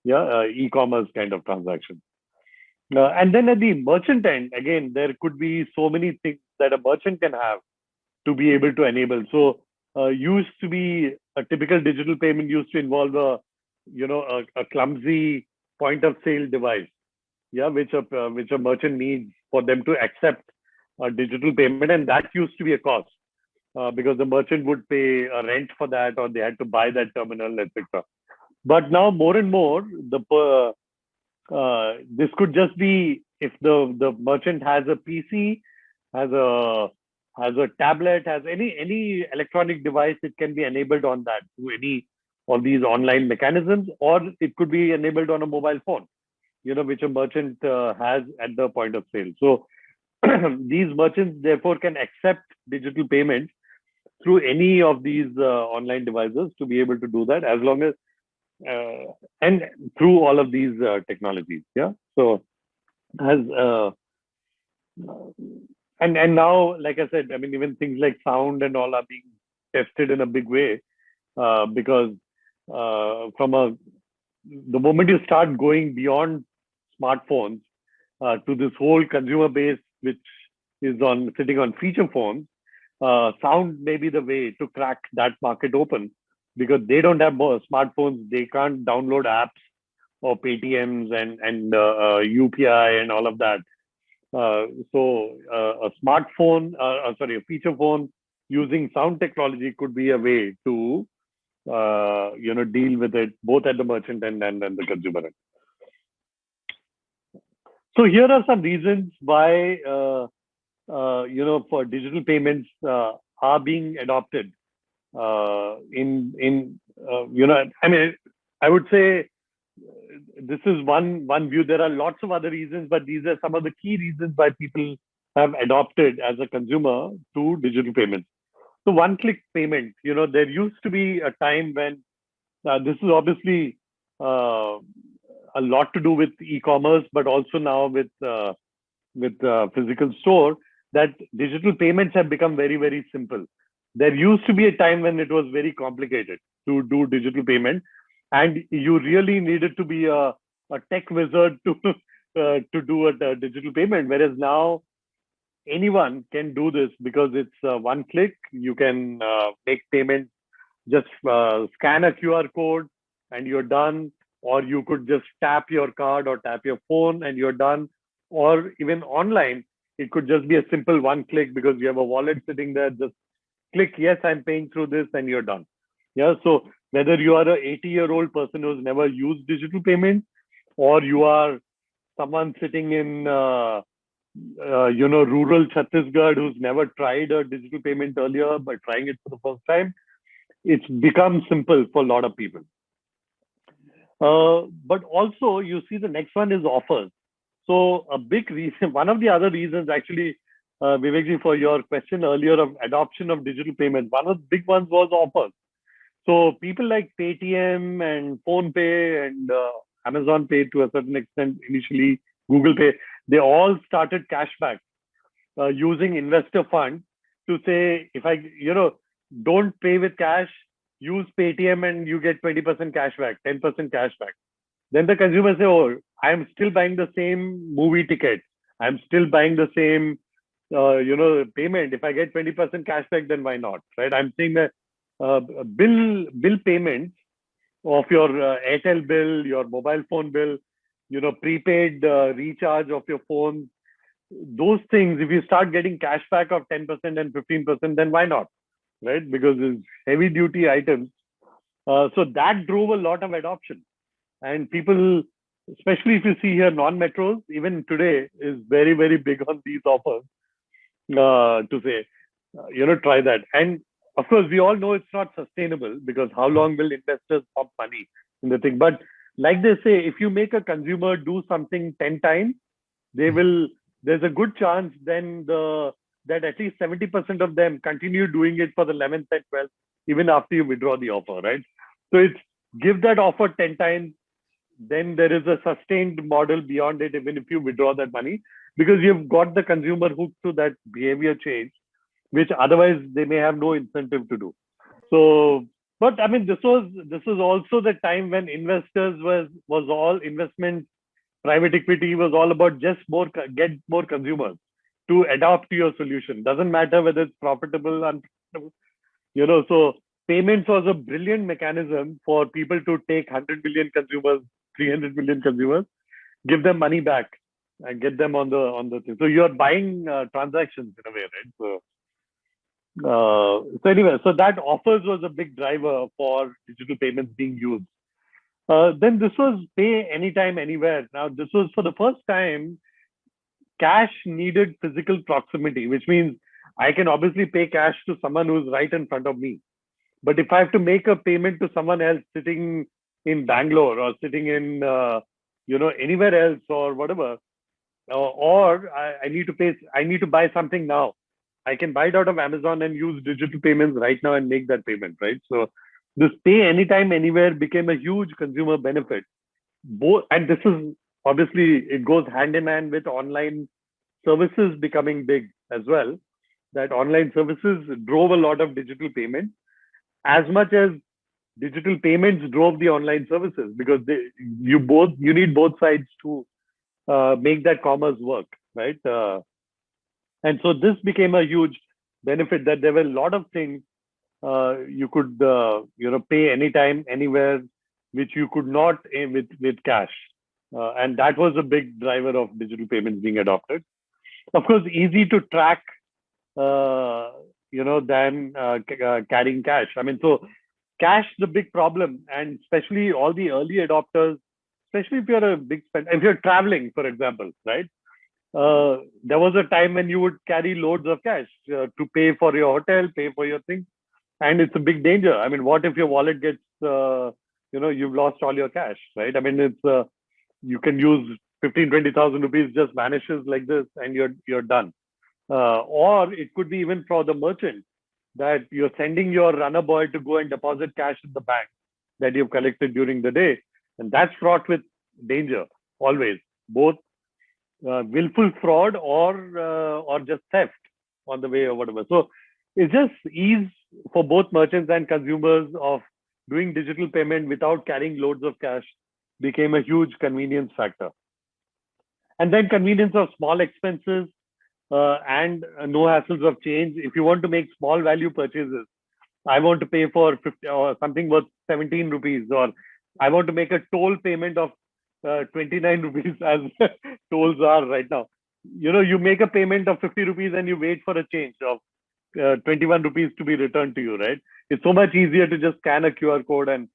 Yeah, e-commerce kind of transaction. And then at the merchant end, again, there could be so many things that a merchant can have to be able to enable. So used to be a typical digital payment used to involve a clumsy point of sale device, yeah, which a merchant needs for them to accept a digital payment, and that used to be a cost because the merchant would pay a rent for that, or they had to buy that terminal, etc. But now more and more, this could just be if the merchant has a PC, has a tablet, has any electronic device, it can be enabled on that through any of these online mechanisms, or it could be enabled on a mobile phone, which a merchant has at the point of sale. So these merchants therefore can accept digital payments through any of these online devices to be able to do that, as long as and through all of these technologies. Yeah. So as and now, like I said, I mean, even things like sound and all are being tested in a big way, because from the moment you start going beyond smartphones to this whole consumer base, which is on sitting on feature phones, sound may be the way to crack that market open, because they don't have more smartphones, they can't download apps or Paytms and UPI and all of that. A smartphone, sorry, a feature phone using sound technology could be a way to deal with it both at the merchant end and the consumer end. So here are some reasons why for digital payments are being adopted I mean, I would say this is one view. There are lots of other reasons, but these are some of the key reasons why people have adopted as a consumer to digital payments. So one-click payment, there used to be a time when this is obviously a lot to do with e-commerce, but also now with physical store, that digital payments have become very, very simple. There used to be a time when it was very complicated to do digital payment, and you really needed to be a tech wizard to do a digital payment. Whereas now anyone can do this because it's one click. You can make payment, just scan a QR code and you're done. Or you could just tap your card or tap your phone and you're done. Or even online, it could just be a simple one click because you have a wallet sitting there. Just click, yes, I'm paying through this, and you're done. Yeah. So whether you are a 80-year-old person who's never used digital payment, or you are someone sitting in rural Chhattisgarh who's never tried a digital payment earlier but trying it for the first time, it's become simple for a lot of people. But also, you see, the next one is offers. So a big reason, one of the other reasons actually, Vivekji, for your question earlier of adoption of digital payments, one of the big ones was offers. So people like Paytm and PhonePe and Amazon Pay to a certain extent, initially Google Pay, they all started cashback using investor funds to say, if I, don't pay with cash, use Paytm and you get 20% cashback, 10% cashback. Then the consumer say, oh, I'm still buying the same movie ticket. I'm still buying the same, payment. If I get 20% cashback, then why not, right? I'm saying that bill payments of your Airtel bill, your mobile phone bill, prepaid recharge of your phone, those things, if you start getting cashback of 10% and 15%, then why not, right? Because it's heavy duty items. So that drove a lot of adoption. And people, especially if you see here, non-metros, even today, is very, very big on these offers to say, try that. And of course, we all know it's not sustainable, because how long will investors pump money in the thing? But like they say, if you make a consumer do something 10 times, there's a good chance then that at least 70% of them continue doing it for the 11th and 12th, even after you withdraw the offer, right? So it's give that offer 10 times, then there is a sustained model beyond it, even if you withdraw that money, because you've got the consumer hooked to that behavior change, which otherwise they may have no incentive to do. So, but I mean, this was also the time when investors was all investment, private equity was all about just get more consumers to adopt to your solution. Doesn't matter whether it's profitable, unprofitable, so payments was a brilliant mechanism for people to take 100 million consumers, 300 million consumers, give them money back and get them on the thing. So you're buying transactions in a way, right? So anyway, so that offers was a big driver for digital payments being used. Then this was pay anytime, anywhere. Now, this was for the first time, cash needed physical proximity, which means I can obviously pay cash to someone who's right in front of me. But if I have to make a payment to someone else sitting in Bangalore or sitting in, anywhere else or whatever, or I need to pay, I need to buy something now, I can buy it out of Amazon and use digital payments right now and make that payment, right? So this pay anytime, anywhere became a huge consumer benefit. And this is obviously, it goes hand in hand with online services becoming big. as well, that online services drove a lot of digital payments as much as digital payments drove the online services, because you need both sides to make that commerce work, right? And so this became a huge benefit, that there were a lot of things you could pay anytime, anywhere, which you could not with cash, and that was a big driver of digital payments being adopted. Of course, easy to track, uh, than carrying cash. I mean, so cash the big problem, and especially all the early adopters, especially if you're a big spend, if you're traveling, for example, right? There was a time when you would carry loads of cash to pay for your hotel, pay for your things, and it's a big danger. I mean, what if your wallet gets, you've lost all your cash, right? I mean, it's you can use 15, 20,000 rupees just vanishes like this, and you're done. Or it could be even for the merchant, that you're sending your runner boy to go and deposit cash in the bank that you've collected during the day, and that's fraught with danger always, both willful fraud or just theft on the way or whatever. So it's just ease for both merchants and consumers of doing digital payment without carrying loads of cash became a huge convenience factor. And then convenience of small expenses, and no hassles of change. If you want to make small value purchases, I want to pay for 50 or something worth 17 rupees, or I want to make a toll payment of 29 rupees, as tolls are right now. You make a payment of 50 rupees and you wait for a change of 21 rupees to be returned to you, right? It's so much easier to just scan a QR code and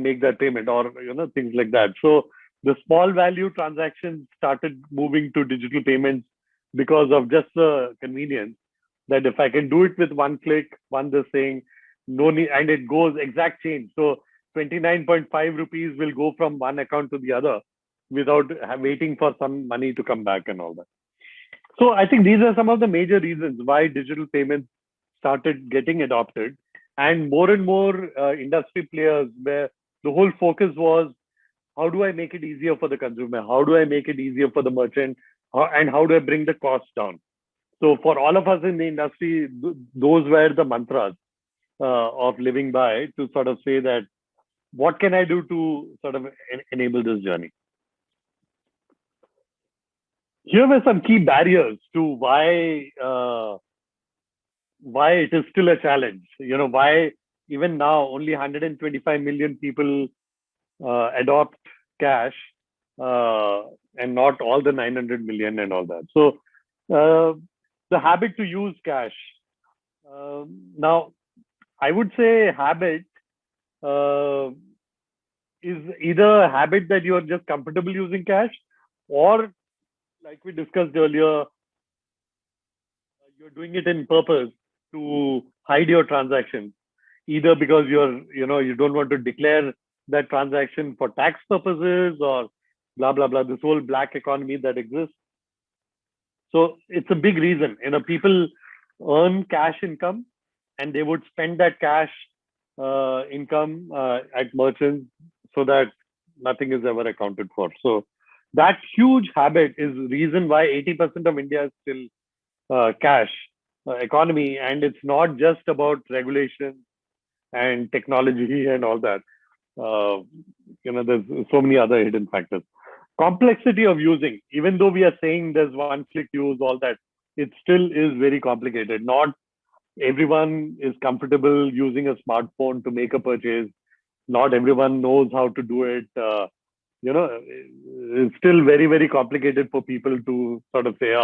make that payment, or things like that. So the small value transactions started moving to digital payments because of just the convenience, that if I can do it with one click, one this thing, no need, and it goes exact change. So 29.5 rupees will go from one account to the other without waiting for some money to come back and all that. So I think these are some of the major reasons why digital payments started getting adopted, and more industry players, where the whole focus was, how do I make it easier for the consumer? How do I make it easier for the merchant? And how do I bring the cost down? So for all of us in the industry, those were the mantras of living by, to sort of say that, what can I do to sort of enable this journey? Here were some key barriers to why it is still a challenge. Why even now only 125 million people adopt cash, and not all the 900 million and all that. So the habit to use cash. Now, I would say habit is either a habit that you're just comfortable using cash, or like we discussed earlier, you're doing it in purpose to hide your transactions, either because you don't want to declare that transaction for tax purposes, or blah blah blah, this whole black economy that exists. So it's a big reason. People earn cash income, and they would spend that cash income at merchants, so that nothing is ever accounted for. So that huge habit is the reason why 80% of India is still cash economy, and it's not just about regulation and technology and all that. There's so many other hidden factors. Complexity of using, even though we are saying there's one click use, all that, it still is very complicated. Not everyone is comfortable using a smartphone to make a purchase. Not everyone knows how to do it. It's still very, very complicated for people to sort of say,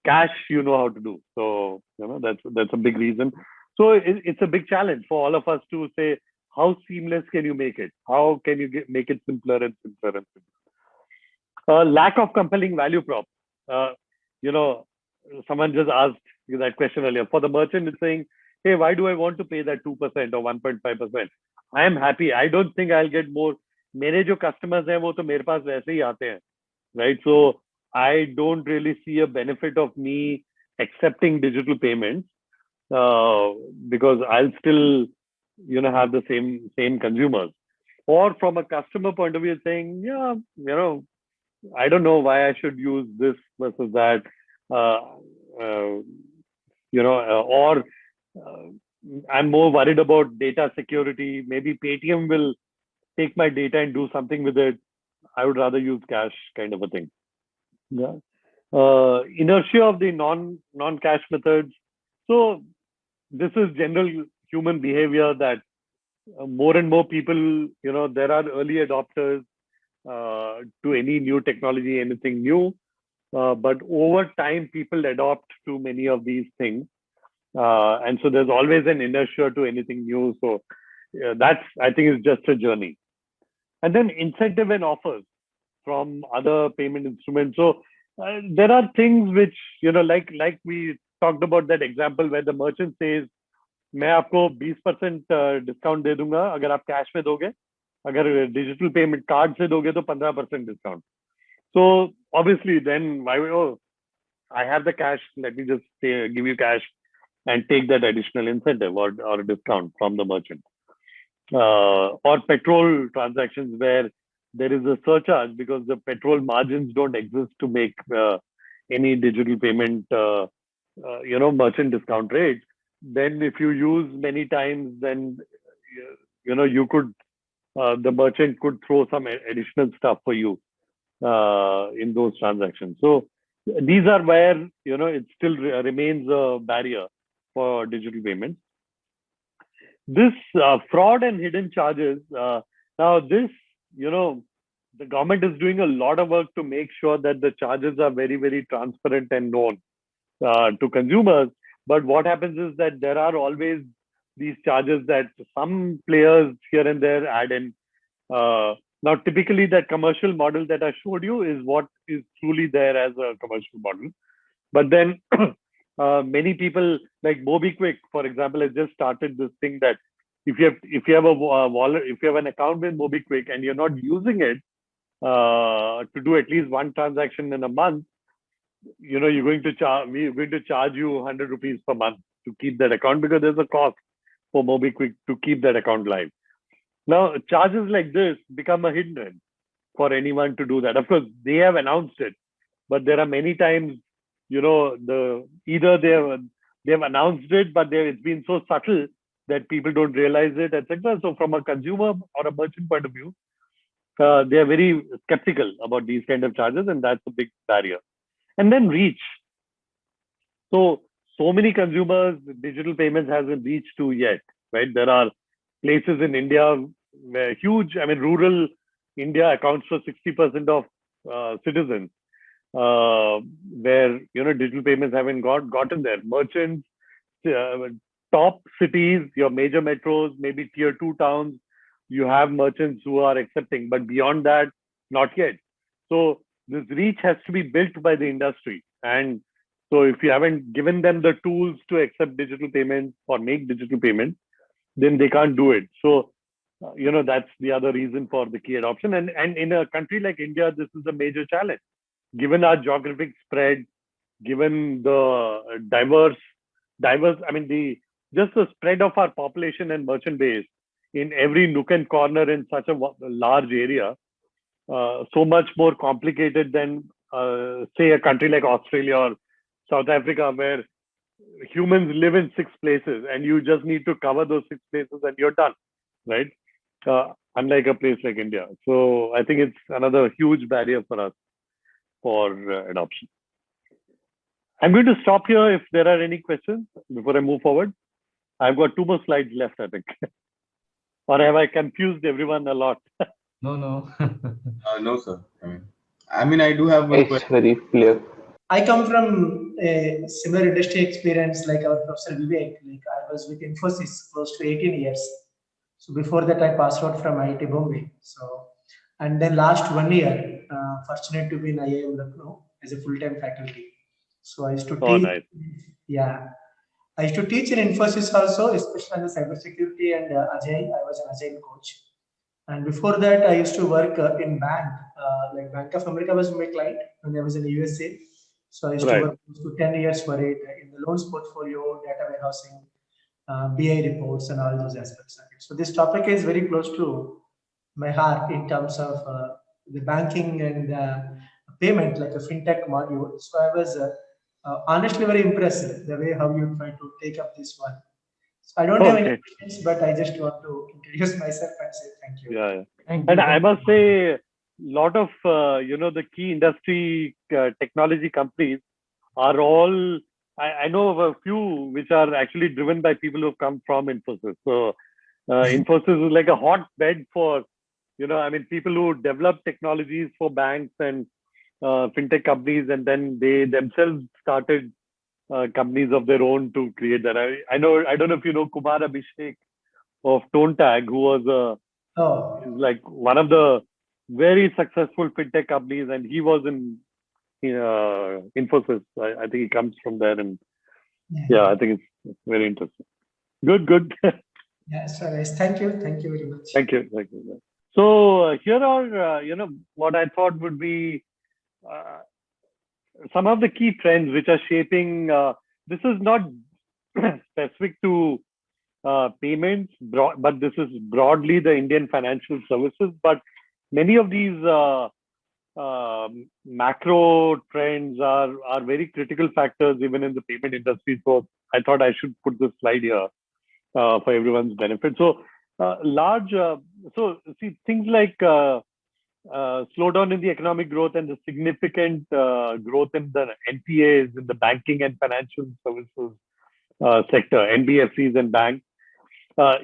cash, how to do. So, that's a big reason. So it's a big challenge for all of us to say, how seamless can you make it? How can you make it simpler and simpler and simpler? Lack of compelling value prop. Someone just asked that question earlier. For the merchant, it's saying, hey, why do I want to pay that 2% or 1.5%? I am happy. I don't think I'll get more. मेरे जो customers हैं वो तो मेरे पास वैसे ही आते हैं, right? So I don't really see a benefit of me accepting digital payments, because I'll still, have the same consumers. Or from a customer point of view, saying, I don't know why I should use this versus that. or I'm more worried about data security. Maybe Paytm will take my data and do something with it. I would rather use cash, kind of a thing. Yeah. Inertia of the non-cash methods. So this is general human behavior that more and more people, there are early adopters to any new technology, anything new. But over time, people adopt to many of these things. And so there's always an inertia to anything new. So that's, I think, is just a journey. And then incentive and offers from other payment instruments. So there are things which, like we talked about that example where the merchant says, मैं आपको 20% discount दे दूंगा अगर आप cash में दोगे, अगर digital payment card से दोगे तो 15% discount. So obviously then why, oh, I have the cash, let me just give you cash and take that additional incentive or discount from the merchant. Or petrol transactions where there is a surcharge because the petrol margins don't exist to make any digital payment, merchant discount rate. Then if you use many times, then you could the merchant could throw some additional stuff for you in those transactions. So these are where it still remains a barrier for digital payments. This fraud and hidden charges. Now this, the government is doing a lot of work to make sure that the charges are very, very transparent and known to consumers. But what happens is that there are always these charges that some players here and there add in. Now, typically, that commercial model that I showed you is what is truly there as a commercial model. But then many people like MobiKwik, for example, has just started this thing that if you have a wallet, if you have an account with MobiKwik and you're not using it to do at least one transaction in a month, we're going to charge you 100 rupees per month to keep that account because there's a cost for MobiKwik to keep that account live. Now, charges like this become a hindrance for anyone to do that. Of course, they have announced it, but there are many times, either they have announced it, but it's been so subtle that people don't realize it, etc. So, from a consumer or a merchant point of view, they are very skeptical about these kind of charges, and that's a big barrier. And then reach. So many consumers, digital payments hasn't reached to yet, right? There are places in India where rural India accounts for 60% of citizens, where digital payments haven't gotten there. Merchants, top cities, your major metros, maybe tier 2 towns, you have merchants who are accepting, but beyond that, not yet. So this reach has to be built by the industry. And so if you haven't given them the tools to accept digital payments or make digital payments, then they can't do it. So, that's the other reason for the key adoption. And in a country like India, this is a major challenge. Given our geographic spread, given the diverse, just the spread of our population and merchant base in every nook and corner in such a large area, so much more complicated than, say, a country like Australia or South Africa, where humans live in 6 places and you just need to cover those 6 places and you're done, right? Unlike a place like India. So I think it's another huge barrier for us for adoption. I'm going to stop here if there are any questions before I move forward. I've got 2 more slides left, I think. Or have I confused everyone a lot? No. No, sir. I do have one It's question. very clear. I come from a similar industry experience like our Professor Vivek. Like I was with Infosys close to 18 years. So before that, I passed out from IIT Bombay. So, and then last 1 year, fortunate to be in IIM Lucknow as a full-time faculty. So I used to teach. Oh, nice. Yeah, I used to teach in Infosys also, especially on the cybersecurity and Agile. I was an Agile coach. And before that, I used to work in bank. Like Bank of America was my client when I was in the USA. So I used to work close to 10 years for it in the loans portfolio, data warehousing, BI reports, and all those aspects of it. So this topic is very close to my heart in terms of the banking and payment, like a fintech module. So I was honestly very impressed the way how you try to take up this one. So I don't have any Okay. questions, but I just want to introduce myself and say thank you. Yeah. Thank And you. I must say, lot of the key industry technology companies are all. I know of a few which are actually driven by people who have come from Infosys. So Infosys is like a hotbed for I mean people who develop technologies for banks and fintech companies, and then they themselves started companies of their own to create that. I know I don't know if you know Kumar Abhishek of ToneTag, who was Oh, is like one of the very successful fintech companies, and he was in Infosys. I think he comes from there, and yeah, I think it's very interesting. Good. yeah. So guys, thank you very much. Thank you. So here are what I thought would be uh, some of the key trends which are shaping. This is not specific to payments, but this is broadly the Indian financial services. But many of these macro trends are very critical factors even in the payment industry. So I thought I should put this slide here for everyone's benefit. So large, so see things like slowdown in the economic growth and the significant growth in the NPAs in the banking and financial services sector, NBFCs and banks,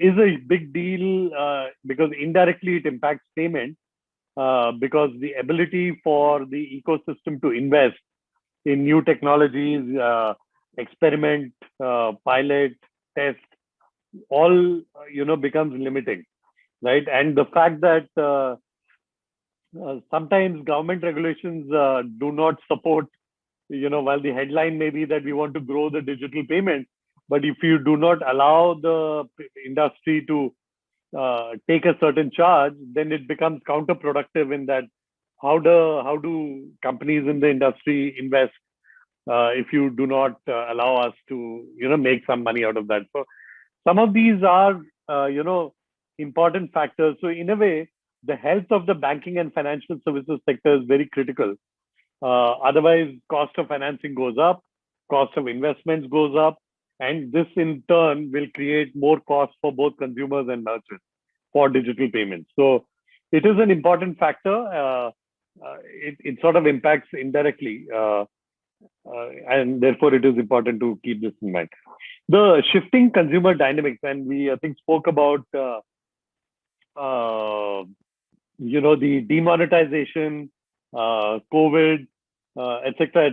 is a big deal because indirectly it impacts payment because the ability for the ecosystem to invest in new technologies, experiment, pilot, test, all becomes limiting, right? And the fact that sometimes government regulations do not support, while the headline may be that we want to grow the digital payment, but if you do not allow the industry to take a certain charge, then it becomes counterproductive in that how do companies in the industry invest if you do not allow us to make some money out of that. So some of these are important factors. So in a way, the health of the banking and financial services sector is very critical. Otherwise, cost of financing goes up, cost of investments goes up, and this in turn will create more costs for both consumers and merchants for digital payments. So it is an important factor. It sort of impacts indirectly, and therefore it is important to keep this in mind. The shifting consumer dynamics, and we I think spoke about the demonetization, COVID, etc.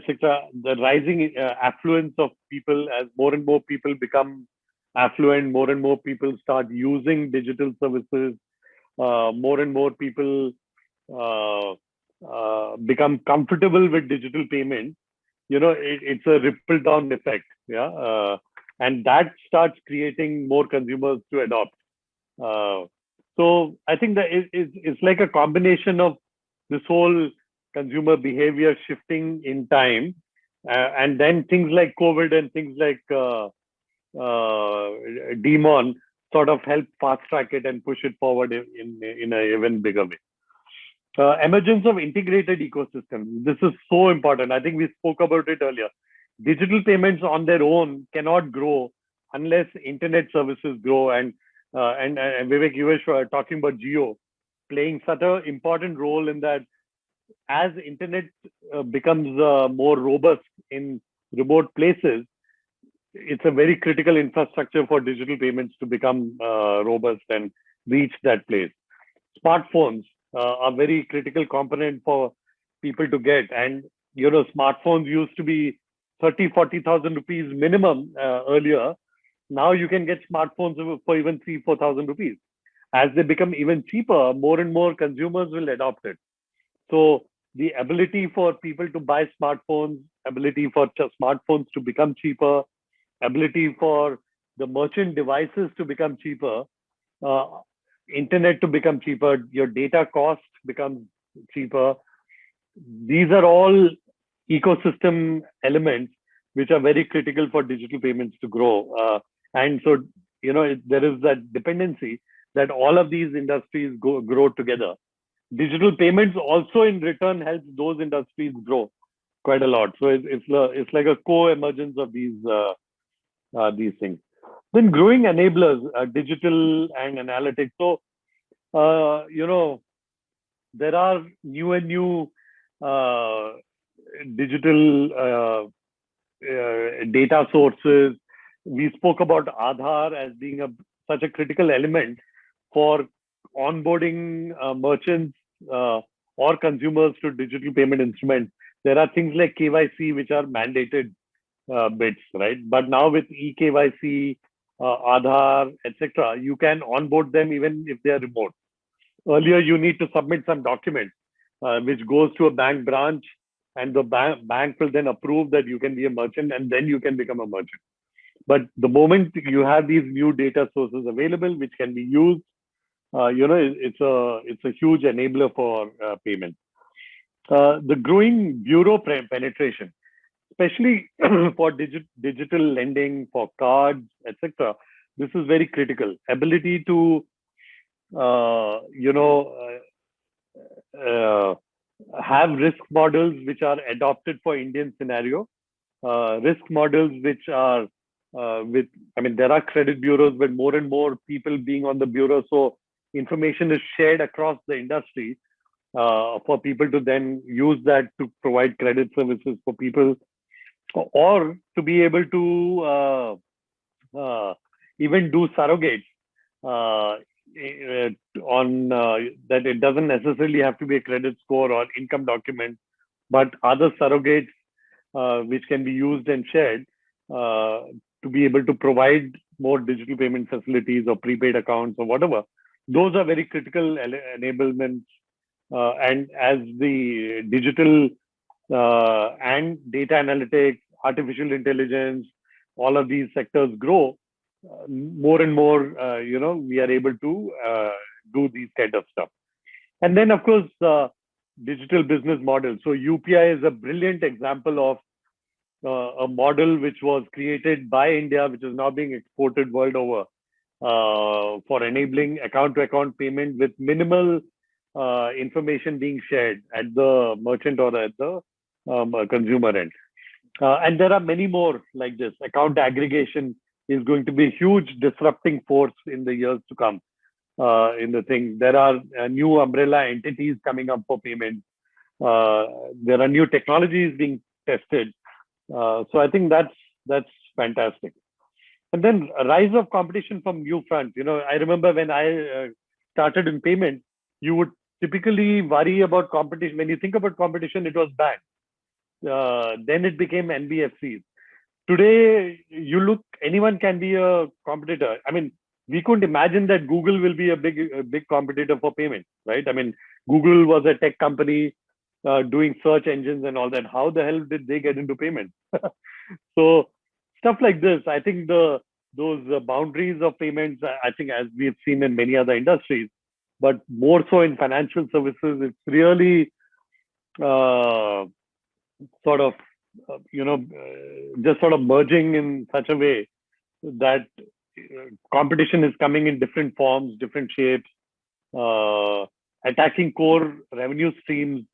The rising affluence of people as more and more people become affluent, more and more people start using digital services, more and more people uh, become comfortable with digital payments. It's a ripple down effect, yeah, and that starts creating more consumers to adopt. Uh, so I think that it's like a combination of this whole consumer behavior shifting in time, and then things like COVID and things like Demon sort of help fast track it and push it forward in a even bigger way. Emergence of integrated ecosystem. This is so important. I think we spoke about it earlier. Digital payments on their own cannot grow unless internet services grow. And Vivek, you were talking about Geo playing such an important role in that. As internet becomes more robust in remote places, it's a very critical infrastructure for digital payments to become robust and reach that place. Smartphones are very critical component for people to get, and smartphones used to be 30,000-40,000 rupees minimum earlier. Now you can get smartphones for even 3,000-4,000 rupees. As they become even cheaper, more and more consumers will adopt it. So the ability for people to buy smartphones, ability for smartphones to become cheaper, ability for the merchant devices to become cheaper, uh, internet to become cheaper, your data cost becomes cheaper. These are all ecosystem elements which are very critical for digital payments to grow. And so, there is that dependency that all of these industries grow together. Digital payments also in return helps those industries grow. quite a lot. So it's like a co-emergence of these things. Then growing enablers, digital and analytics. So there are new and new digital data sources. We spoke about Aadhaar as being such a critical element for onboarding merchants or consumers to digital payment instruments. There are things like KYC, which are mandated bits, right? But now with eKYC, Aadhaar, etc., you can onboard them even if they are remote. Earlier, you need to submit some document which goes to a bank branch, and the bank will then approve that you can be a merchant, and then you can become a merchant. But the moment you have these new data sources available, which can be used, it's a huge enabler for payment. The growing bureau penetration, especially for digital lending, for cards, etc. This is very critical. Ability to have risk models which are adopted for Indian scenario, risk models which are there are credit bureaus, but more and more people being on the bureau, so information is shared across the industry for people to then use that to provide credit services for people, or to be able to even do surrogates on that. It doesn't necessarily have to be a credit score or income document, but other surrogates which can be used and shared to be able to provide more digital payment facilities or prepaid accounts or whatever. Those are very critical enablements. And as the digital and data analytics, artificial intelligence, all of these sectors grow, more and more, we are able to do these kind of stuff. And then, of course, digital business models. So UPI is a brilliant example of a model which was created by India, which is now being exported world over for enabling account-to-account payment with minimal information being shared at the merchant or at the consumer end. And there are many more like this. Account aggregation is going to be a huge disrupting force in the years to come. In the thing, there are new umbrella entities coming up for payment. There are new technologies being tested. So I think that's fantastic. And then rise of competition from new fronts. I remember when I started in payment, you would typically worry about competition. When you think about competition, it was banks. Then it became NBFCs. Today, anyone can be a competitor. I mean, we couldn't imagine that Google will be a big competitor for payment, right? I mean, Google was a tech company doing search engines and all that. How the hell did they get into payment? So stuff like this, I think those boundaries of payments, I think as we've seen in many other industries, but more so in financial services, it's really just sort of merging in such a way that competition is coming in different forms, different shapes, attacking core revenue streams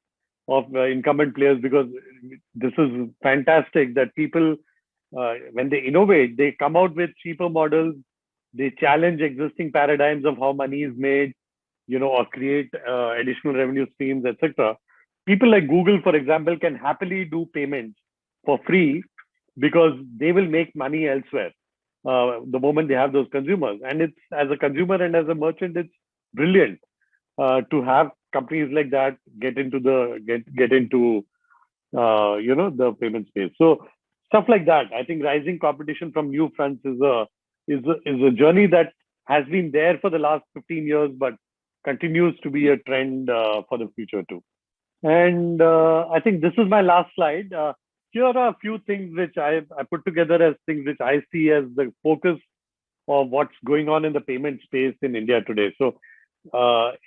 of incumbent players, because this is fantastic that people, when they innovate, they come out with cheaper models, they challenge existing paradigms of how money is made, or create additional revenue streams, etc. People like Google, for example, can happily do payments for free because they will make money elsewhere the moment they have those consumers. And it's, as a consumer and as a merchant, it's brilliant to have companies like that get into the payment space. So stuff like that. I think rising competition from new fronts is a journey that has been there for the last 15 years, but continues to be a trend for the future too. And I think this is my last slide. Here are a few things which I put together as things which I see as the focus of what's going on in the payment space in India today. So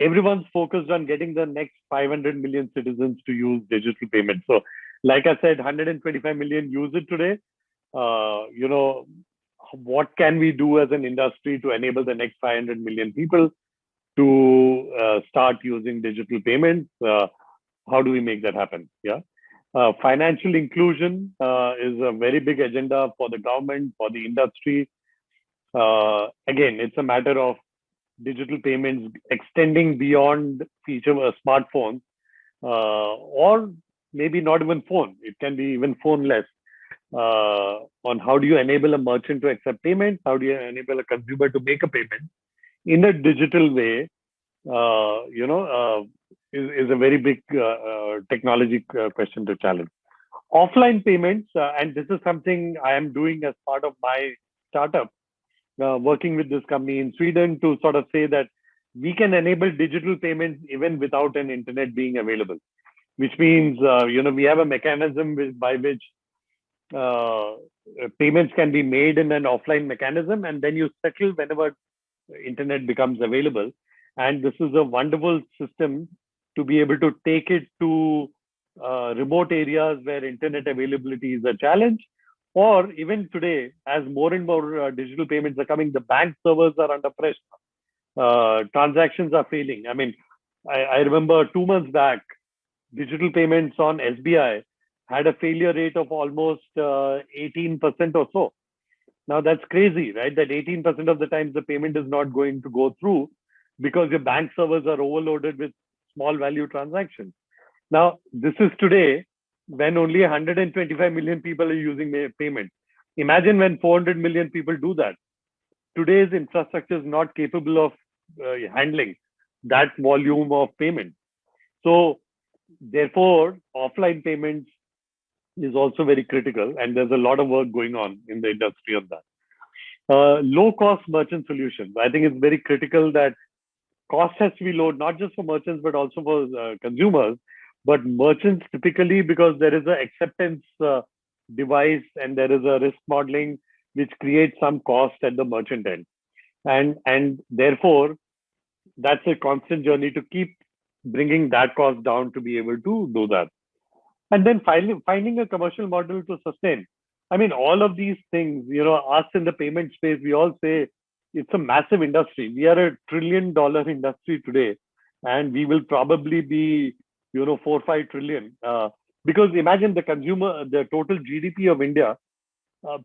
everyone's focused on getting the next 500 million citizens to use digital payments. So like I said, 125 million use it today. What can we do as an industry to enable the next 500 million people to start using digital payments? How do we make that happen? Yeah. Financial inclusion is a very big agenda for the government, for the industry. Again, it's a matter of digital payments extending beyond feature smartphones, or maybe not even phone. It can be even phoneless. On how do you enable a merchant to accept payments? How do you enable a consumer to make a payment in a digital way? Is a very big technology question to challenge. Offline payments, and this is something I am doing as part of my startup, working with this company in Sweden to sort of say that we can enable digital payments even without an internet being available, which means, we have a mechanism by which payments can be made in an offline mechanism, and then you settle whenever internet becomes available. And this is a wonderful system to be able to take it to remote areas where internet availability is a challenge. Or even today, as more and more digital payments are coming, the bank servers are under pressure. Transactions are failing. I mean, I remember 2 months back, digital payments on SBI had a failure rate of almost 18% or so. Now that's crazy, right? That 18% of the times the payment is not going to go through because your bank servers are overloaded with small value transactions. Now, this is today when only 125 million people are using payment. Imagine when 400 million people do that. Today's infrastructure is not capable of handling that volume of payment. So, therefore, offline payments is also very critical, and there's a lot of work going on in the industry on that. Low-cost merchant solutions. I think it's very critical that cost has to be low, not just for merchants, but also for consumers. But merchants typically, because there is an acceptance device and there is a risk modeling, which creates some cost at the merchant end. And therefore, that's a constant journey to keep bringing that cost down to be able to do that. And then finding a commercial model to sustain. I mean, all of these things, us in the payment space, we all say it's a massive industry. We are $1 trillion industry today, and we will probably be, 4 or 5 trillion. Because imagine the total GDP of India,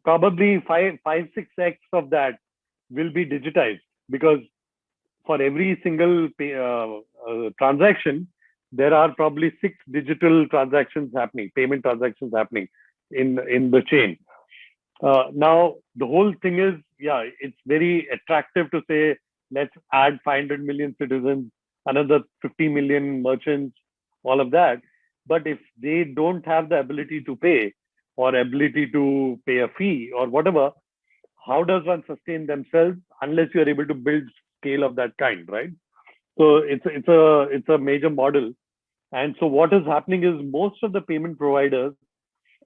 probably 5-6x of that will be digitized, because for every single transaction, there are probably 6 digital transactions happening, payment transactions happening in the chain. Now, the whole thing is, it's very attractive to say, let's add 500 million citizens, another 50 million merchants, all of that. But if they don't have the ability to pay or ability to pay a fee or whatever, how does one sustain themselves unless you're able to build scale of that kind, right? So it's a major model. And so what is happening is most of the payment providers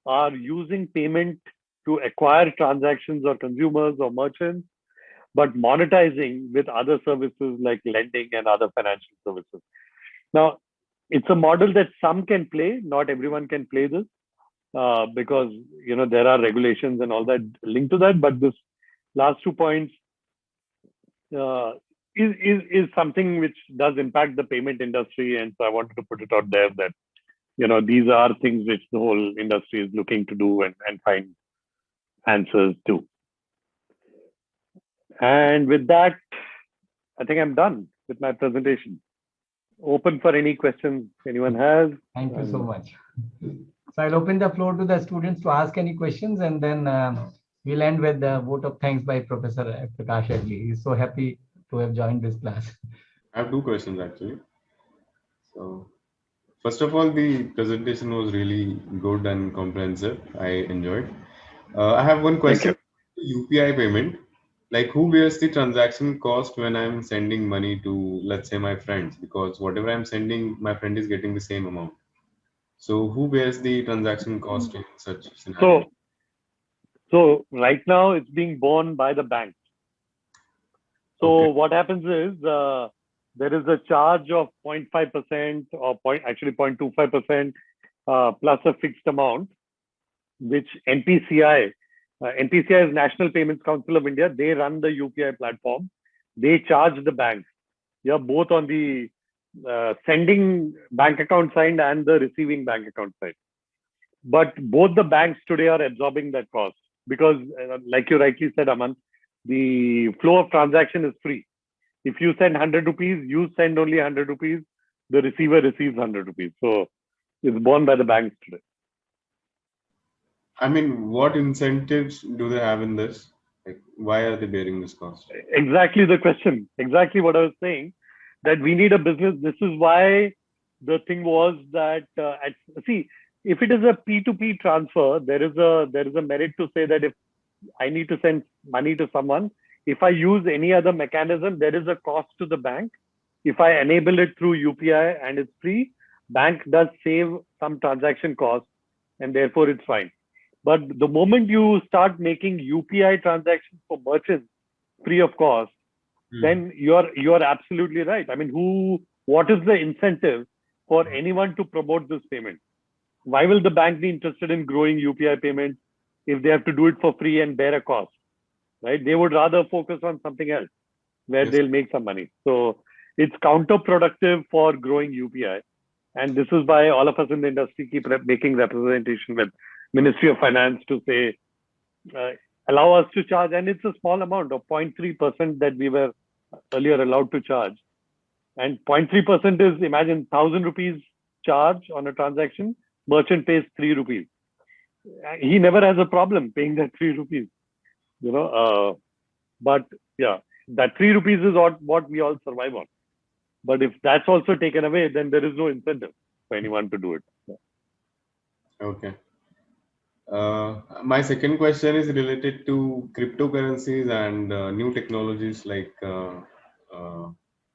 are using payment to acquire transactions or consumers or merchants, but monetizing with other services like lending and other financial services. Now, it's a model that some can play, not everyone can play this, because there are regulations and all that linked to that. But this last 2 points is something which does impact the payment industry, and so I wanted to put it out there that these are things which the whole industry is looking to do and find answers to. And with that, I think I'm done with my presentation. Open for any questions anyone has. Thank you so much. So I'll open the floor to the students to ask any questions, and then we'll end with the vote of thanks by Professor Prakash Agli. He's so happy to have joined this class. I have 2 questions actually. So, first of all, the presentation was really good and comprehensive. I enjoyed. I have one question. UPI payment, like who bears the transaction cost when I'm sending money to, let's say, my friends? Because whatever I'm sending, my friend is getting the same amount. So who bears the transaction cost in such scenario? So right now it's being borne by the bank. So what happens is there is a charge of 0.5% or 0.25% plus a fixed amount, which NPCI is National Payments Council of India. They run the UPI platform. They charge the banks. Both on the sending bank account side and the receiving bank account side. But both the banks today are absorbing that cost because, like you rightly said, Aman, the flow of transaction is free. If you send 100 rupees, you send only 100 rupees, the receiver receives 100 rupees. So it's borne by the banks today. I mean, what incentives do they have in this? Like, why are they bearing this cost? Exactly the question. Exactly what I was saying, that we need a business. This is why the thing was that, see, if it is a P2P transfer, there is a merit to say that if I need to send money to someone, if I use any other mechanism, there is a cost to the bank. If I enable it through UPI and it's free, bank does save some transaction cost and therefore it's fine. But the moment you start making UPI transactions for merchants free of cost, then you're absolutely right. I mean, what is the incentive for anyone to promote this payment? Why will the bank be interested in growing UPI payments if they have to do it for free and bear a cost, right? They would rather focus on something else where Yes. they'll make some money. So it's counterproductive for growing UPI. And this is why all of us in the industry keep making representation with Ministry of Finance to say, allow us to charge. And it's a small amount of 0.3% that we were earlier allowed to charge. And 0.3% is, imagine, 1,000 rupees charge on a transaction, merchant pays 3 rupees. He never has a problem paying that 3 rupees, but yeah, that 3 rupees is what we all survive on. But if that's also taken away, then there is no incentive for anyone to do it. Yeah. Okay. My second question is related to cryptocurrencies and new technologies like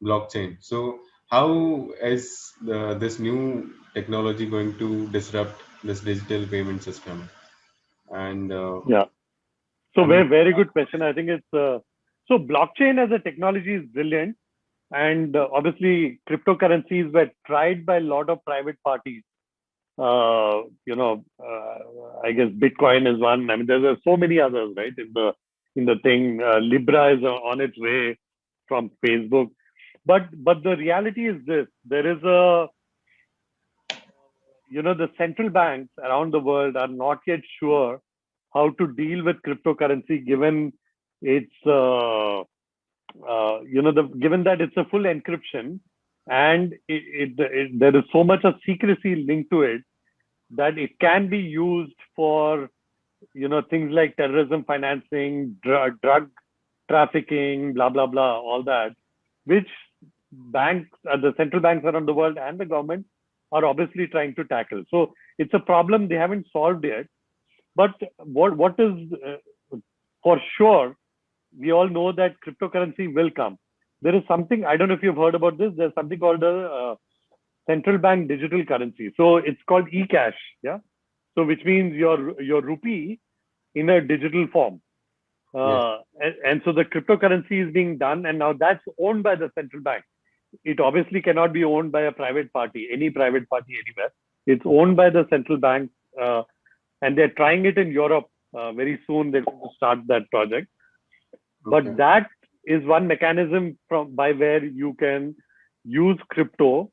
blockchain. So, how is this new technology going to disrupt this digital payment system? And Yeah. So I mean, very good question. I think it's so blockchain as a technology is brilliant, and obviously cryptocurrencies were tried by a lot of private parties. I guess Bitcoin is one. I mean, there's so many others, right? In the thing, Libra is on its way from Facebook. But the reality is this: there is the central banks around the world are not yet sure how to deal with cryptocurrency, given its given that it's a full encryption and there is so much of secrecy linked to it that it can be used for things like terrorism financing, drug trafficking, blah blah blah, all that, which banks, the central banks around the world and the government are obviously trying to tackle. So it's a problem they haven't solved yet. But what is for sure, we all know that cryptocurrency will come. There is something, I don't know if you've heard about this. There's something called a central bank digital currency. So it's called e-cash. Yeah. So which means your rupee in a digital form. And so the cryptocurrency is being done, and now that's owned by the central bank. It obviously cannot be owned by a private party, any private party anywhere. It's owned by the central bank, and they're trying it in Europe. Very soon they're going to start that project. But that is one mechanism by where you can use crypto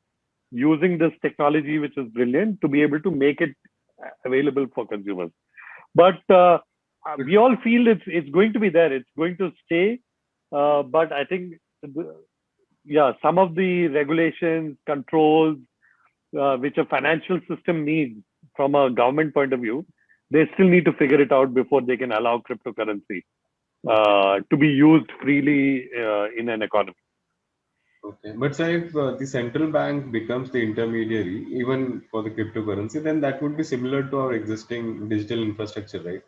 using this technology, which is brilliant, to be able to make it available for consumers. But we all feel it's going to be there. It's going to stay. But I think, some of the regulations, controls, which a financial system needs from a government point of view, they still need to figure it out before they can allow cryptocurrency to be used freely in an economy. Okay, but sir, if the central bank becomes the intermediary, even for the cryptocurrency, then that would be similar to our existing digital infrastructure, right?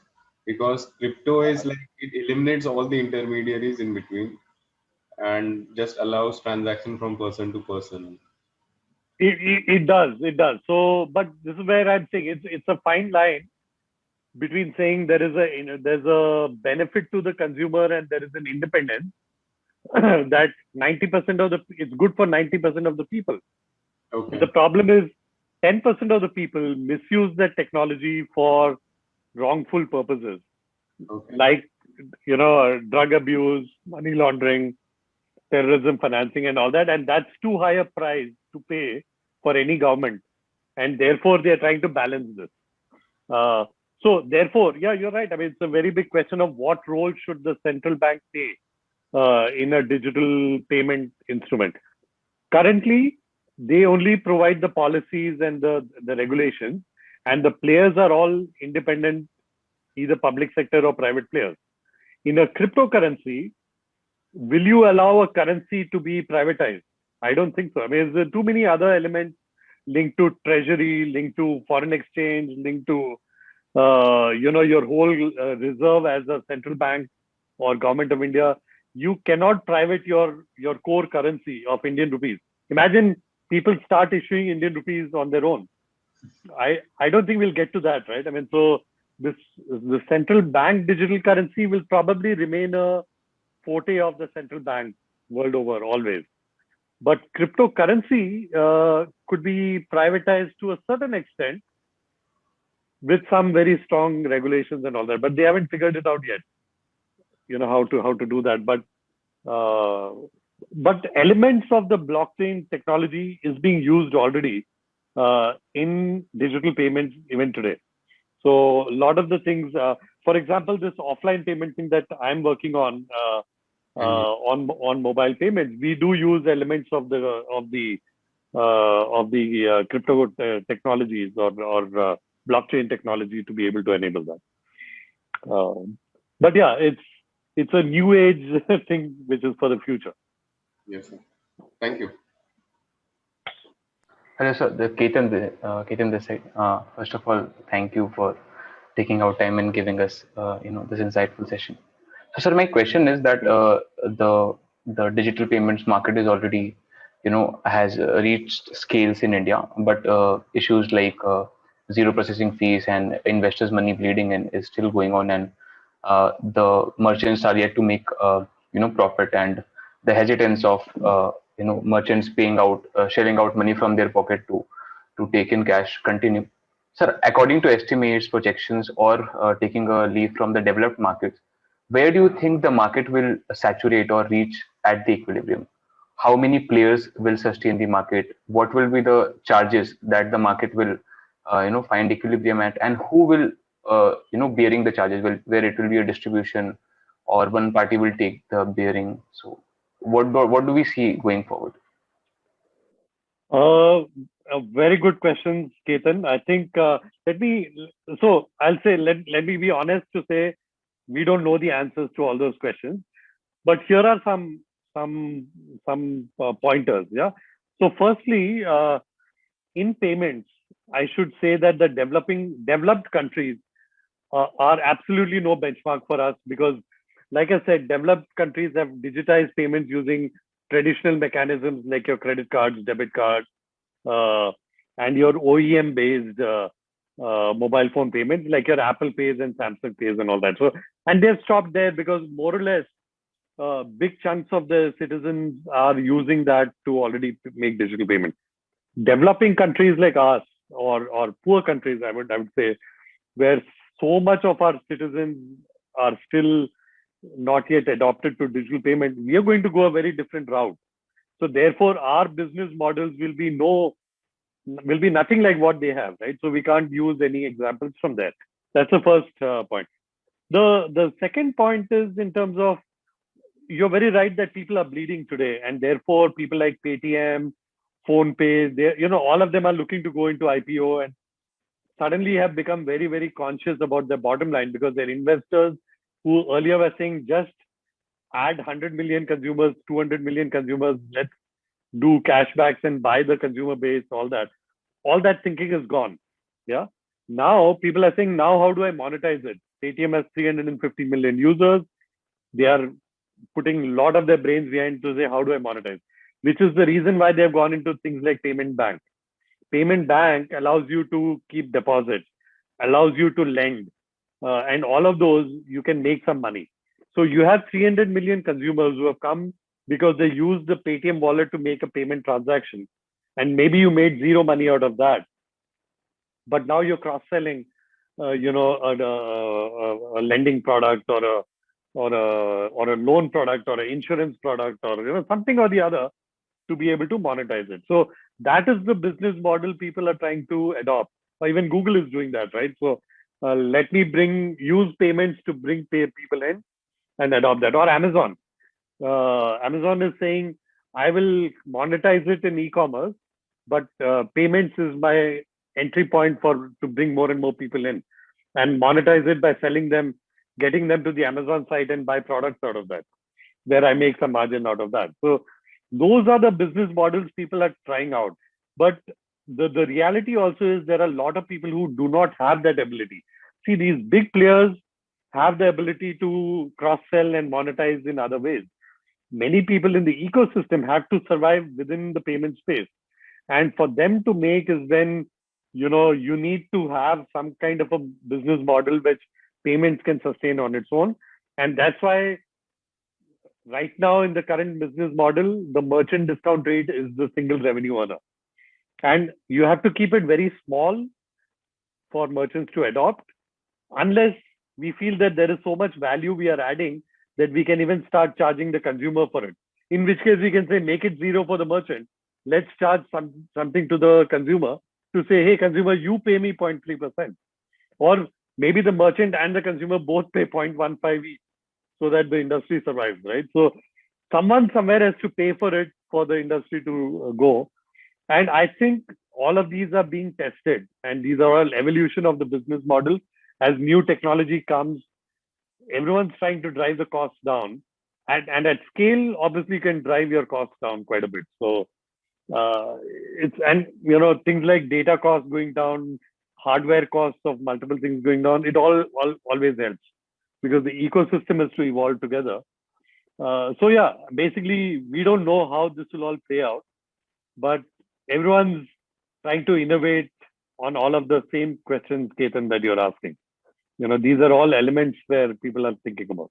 Because crypto is like it eliminates all the intermediaries in between and just allows transaction from person to person. It does. So, but this is where I'm saying it's a fine line between saying there's a benefit to the consumer and there is an independence that 90% it's good for 90% of the people. Okay. The problem is 10% of the people misuse that technology for wrongful purposes, like drug abuse, money laundering, terrorism financing, and all that. And that's too high a price to pay for any government, and therefore they are trying to balance this. So therefore, yeah, you're right. I mean, it's a very big question of what role should the central bank play in a digital payment instrument. Currently, they only provide the policies and the regulations, and the players are all independent, either public sector or private players. In a cryptocurrency, will you allow a currency to be privatized? I don't think so. I mean, there's too many other elements linked to treasury, linked to foreign exchange, linked to your whole reserve as a central bank or government of India. You cannot private your core currency of Indian rupees. Imagine people start issuing Indian rupees on their own. I don't think we'll get to that, right? I mean, so the central bank digital currency will probably remain a forte of the central bank world over always. But cryptocurrency could be privatized to a certain extent with some very strong regulations and all that. But they haven't figured it out yet. How to do that. But elements of the blockchain technology is being used already in digital payments even today. So a lot of the things, for example, this offline payment thing that I'm working on mobile payments, we do use elements of the crypto technologies or blockchain technology to be able to enable that. But yeah, it's a new age thing which is for the future. Yes, sir. Thank you. Hello, sir. Ketan this side. First of all, thank you for taking out time and giving us, this insightful session. So, sir, my question is that the digital payments market is already, has reached scales in India, but issues like zero processing fees and investors' money bleeding in is still going on, and the merchants are yet to make, profit, and the hesitance of merchants paying out, shelling out money from their pocket to take in cash continue. Sir, according to estimates, projections, or taking a leaf from the developed markets, where do you think the market will saturate or reach at the equilibrium? How many players will sustain the market? What will be the charges that the market will, find equilibrium at, and who will, bearing the charges? Where it will be a distribution, or one party will take the bearing? So, what do we see going forward? A very good question, Ketan. I think I'll say let me be honest to say we don't know the answers to all those questions, but here are some pointers. Yeah. So firstly, in payments, I should say that the developed countries are absolutely no benchmark for us because, like I said, developed countries have digitized payments using traditional mechanisms like your credit cards, debit cards, and your OEM-based mobile phone payments like your Apple Pays and Samsung Pays and all that. So, and they've stopped there because more or less big chunks of the citizens are using that to already make digital payments. Developing countries like us or poor countries, I would say, where so much of our citizens are still not yet adopted to digital payment, we are going to go a very different route. So therefore, our business models will be nothing like what they have, right? So we can't use any examples from that. That's the first point. The second point is in terms of, you're very right that people are bleeding today, and therefore people like Paytm, PhonePe, all of them are looking to go into IPO and suddenly have become very, very conscious about their bottom line because their investors who earlier were saying just add 100 million consumers, 200 million consumers, let's do cashbacks and buy the consumer base, all that thinking is gone. Yeah. Now people are saying, now how do I monetize it? Paytm has 350 million users. They are putting a lot of their brains behind to say, how do I monetize? Which is the reason why they've gone into things like Payment Bank. Payment Bank allows you to keep deposits, allows you to lend, and all of those you can make some money. So you have 300 million consumers who have come because they used the Paytm wallet to make a payment transaction. And maybe you made zero money out of that. But now you're cross-selling, a lending product or a loan product or an insurance product or something or the other to be able to monetize it. So that is the business model people are trying to adopt. Or even Google is doing that, right? So let me use payments to bring people in and adopt that. Or Amazon. Amazon is saying, I will monetize it in e-commerce, but payments is my entry point to bring more and more people in, and monetize it by selling them, getting them to the Amazon site and buy products out of that, where I make some margin out of that. So those are the business models people are trying out. But the reality also is there are a lot of people who do not have that ability. See, these big players have the ability to cross-sell and monetize in other ways. Many people in the ecosystem have to survive within the payment space. And for them to make is when, you need to have some kind of a business model which payments can sustain on its own. And that's why right now in the current business model, the merchant discount rate is the single revenue earner. And you have to keep it very small for merchants to adopt, unless we feel that there is so much value we are adding that we can even start charging the consumer for it. In which case we can say, make it zero for the merchant. Let's charge something to the consumer to say, hey, consumer, you pay me 0.3%. Or maybe the merchant and the consumer both pay 0.15 each, so that the industry survives, right? So someone somewhere has to pay for it for the industry to go. And I think all of these are being tested, and these are all evolution of the business model. As new technology comes, everyone's trying to drive the costs down, and at scale, obviously, you can drive your costs down quite a bit. So things like data costs going down, hardware costs of multiple things going down. It all always helps, because the ecosystem has to evolve together. So yeah, basically, we don't know how this will all play out, but everyone's trying to innovate on all of the same questions, Ketan, that you're asking. These are all elements where people are thinking about.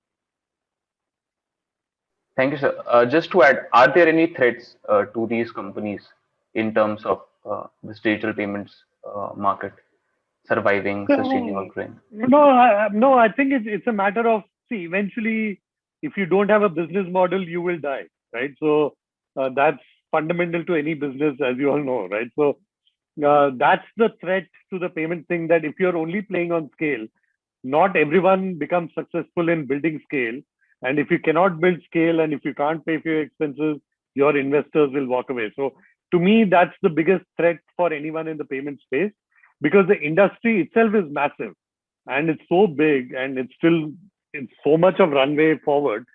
Thank you, sir. Just to add, are there any threats to these companies in terms of this digital payments market surviving, sustaining, or growing? No, I think it's a matter of, see, eventually, if you don't have a business model, you will die, right? So that's fundamental to any business, as you all know, right? So that's the threat to the payment thing, that if you're only playing on scale, not everyone becomes successful in building scale. And if you cannot build scale, and if you can't pay for your expenses, your investors will walk away. So to me, that's the biggest threat for anyone in the payment space, because the industry itself is massive and it's so big, and it's so much of runway forward.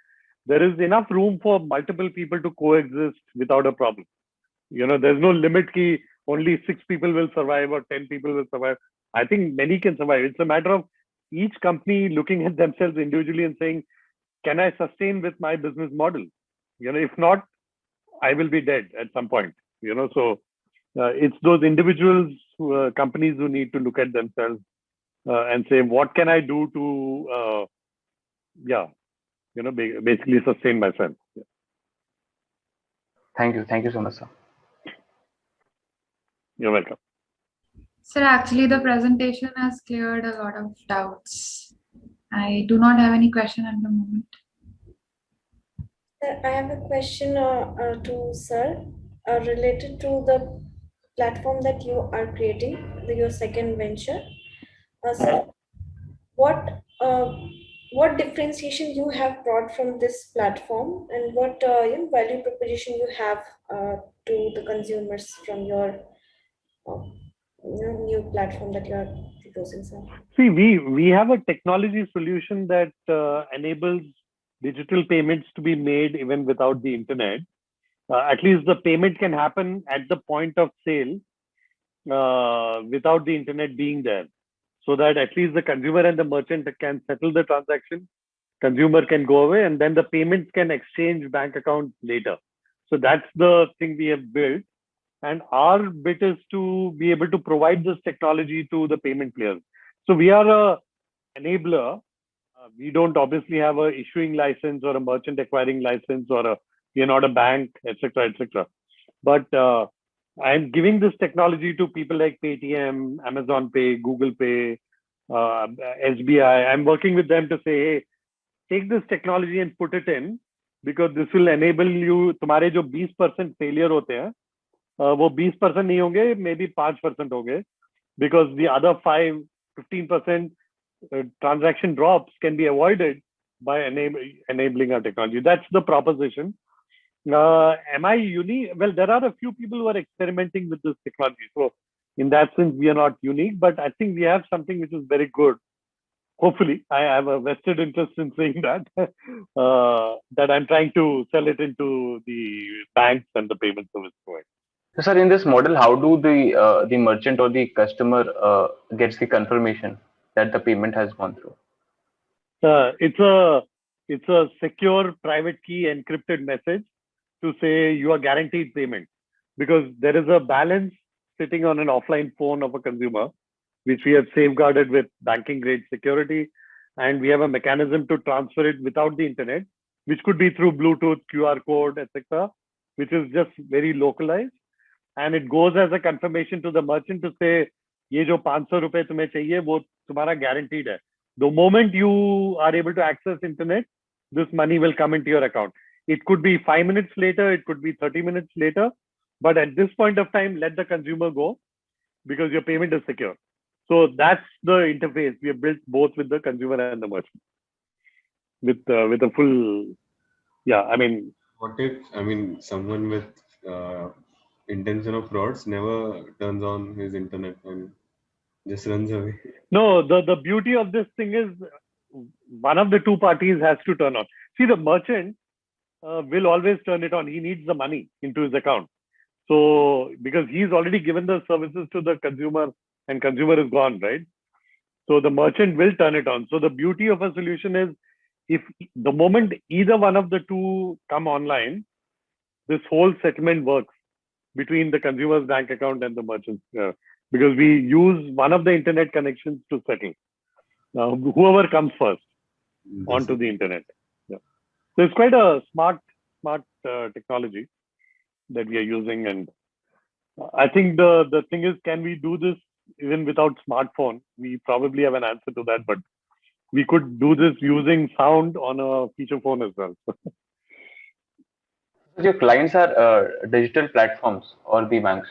There is enough room for multiple people to coexist without a problem. There's no limit key, only 6 people will survive or 10 people will survive. I think many can survive. It's a matter of each company looking at themselves individually and saying, can I sustain with my business model? If not, I will be dead at some point. So it's those individuals, companies who need to look at themselves and say, what can I do to, basically sustain myself. Yeah. Thank you so much, sir. You're welcome. Sir, actually, the presentation has cleared a lot of doubts. I do not have any question at the moment. Sir, I have a question to sir related to the platform that you are creating, your second venture. Sir, what differentiation you have brought from this platform, and what value proposition you have to the consumers from your new platform that you are proposing, sir? See, we have a technology solution that enables digital payments to be made even without the internet. At least the payment can happen at the point of sale without the internet being there, so that at least the consumer and the merchant can settle the transaction. Consumer can go away, and then the payments can exchange bank accounts later. So that's the thing we have built. And our bit is to be able to provide this technology to the payment players. So we are a enabler. We don't obviously have a issuing license or a merchant acquiring license, or we are not a bank, etc., etc. But I'm giving this technology to people like Paytm, Amazon Pay, Google Pay, SBI. I'm working with them to say, hey, take this technology and put it in, because this will enable you. तुम्हारे जो 20% failure होते हैं, वो 20% नहीं होंगे, maybe 5% होंगे, because the other 15% transaction drops can be avoided by enabling our technology. That's the proposition. Am I unique? Well, there are a few people who are experimenting with this technology. So in that sense, we are not unique, but I think we have something which is very good. Hopefully, I have a vested interest in saying that, that I'm trying to sell it into the banks and the payment service providers. So, sir, in this model, how do the merchant or the customer gets the confirmation that the payment has gone through? It's a secure private key encrypted message to say you are guaranteed payment, because there is a balance sitting on an offline phone of a consumer, which we have safeguarded with banking grade security, and we have a mechanism to transfer it without the internet, which could be through Bluetooth, QR code, etc., which is just very localized, and it goes as a confirmation to the merchant to say, "ये जो 500 रुपए तुम्हें चाहिए वो तुम्हारा guaranteed है." The moment you are able to access internet, this money will come into your account. It could be 5 minutes later, it could be 30 minutes later, but at this point of time, let the consumer go, because your payment is secure. So that's the interface we have built both with the consumer and the merchant, with a full, yeah. I mean, what if someone with intention of frauds never turns on his internet and just runs away? No, the beauty of this thing is one of the two parties has to turn on. See, the merchant will always turn it on. He needs the money into his account. So because he's already given the services to the consumer and consumer is gone, right? So the merchant will turn it on. So the beauty of a solution is, if the moment either one of the two come online, this whole settlement works between the consumer's bank account and the merchant's, because we use one of the internet connections to settle. Whoever comes first onto the internet. Yeah. So it's quite a smart technology that we are using, and I think the thing is, can we do this even without smartphone? We probably have an answer to that, but we could do this using sound on a feature phone as well. Your clients are digital platforms or the banks?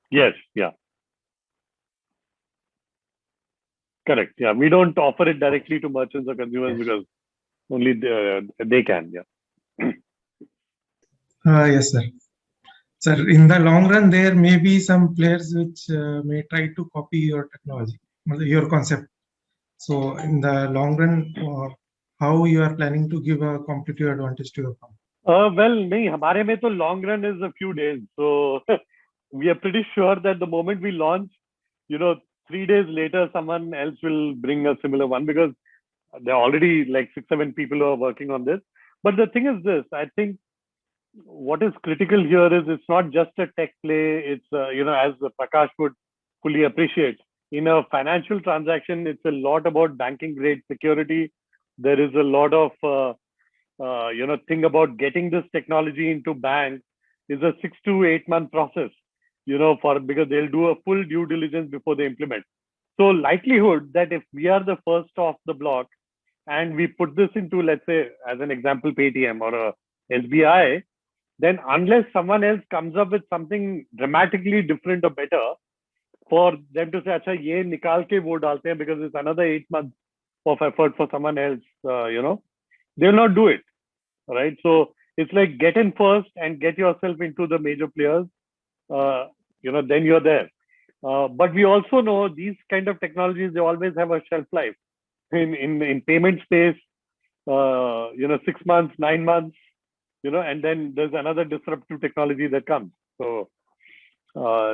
Yes, yeah. Correct. Yeah, we don't offer it directly to merchants or consumers, because only they can. Yeah. Yes, sir. Sir, in the long run, there may be some players which may try to copy your technology, your concept. So, in the long run, how you are planning to give a competitive advantage to your company? Well, nahi, हमारे में तो long run is a few days. So we are pretty sure that the moment we launch, 3 days later, someone else will bring a similar one, because there are already like 6-7 people who are working on this. But the thing is this, I think what is critical here is it's not just a tech play. It's, as Prakash would fully appreciate, in a financial transaction, it's a lot about banking grade security. There is a lot of, thing about getting this technology into banks is a 6 to 8 month process, because they'll do a full due diligence before they implement. So likelihood that if we are the first off the block and we put this into, let's say, as an example, Paytm or a SBI, then unless someone else comes up with something dramatically different or better, for them to say, "Acha, ye nikal ke wo dalte hain," because it's another 8 months of effort for someone else, they'll not do it, right? So it's like get in first and get yourself into the major players, then you're there. But we also know these kind of technologies, they always have a shelf life. In payment space, 6 months, 9 months, and then there's another disruptive technology that comes. So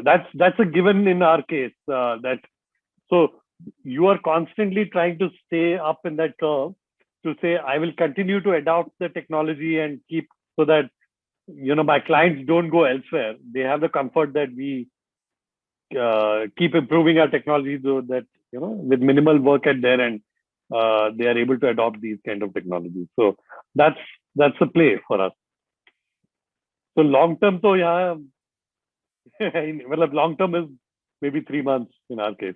that's a given in our case. So you are constantly trying to stay up in that curve to say, I will continue to adopt the technology and keep, so that my clients don't go elsewhere. They have the comfort that we keep improving our technology, so that with minimal work at their end, they are able to adopt these kind of technologies. So that's a play for us. So long term, so yeah, long term is maybe 3 months in our case.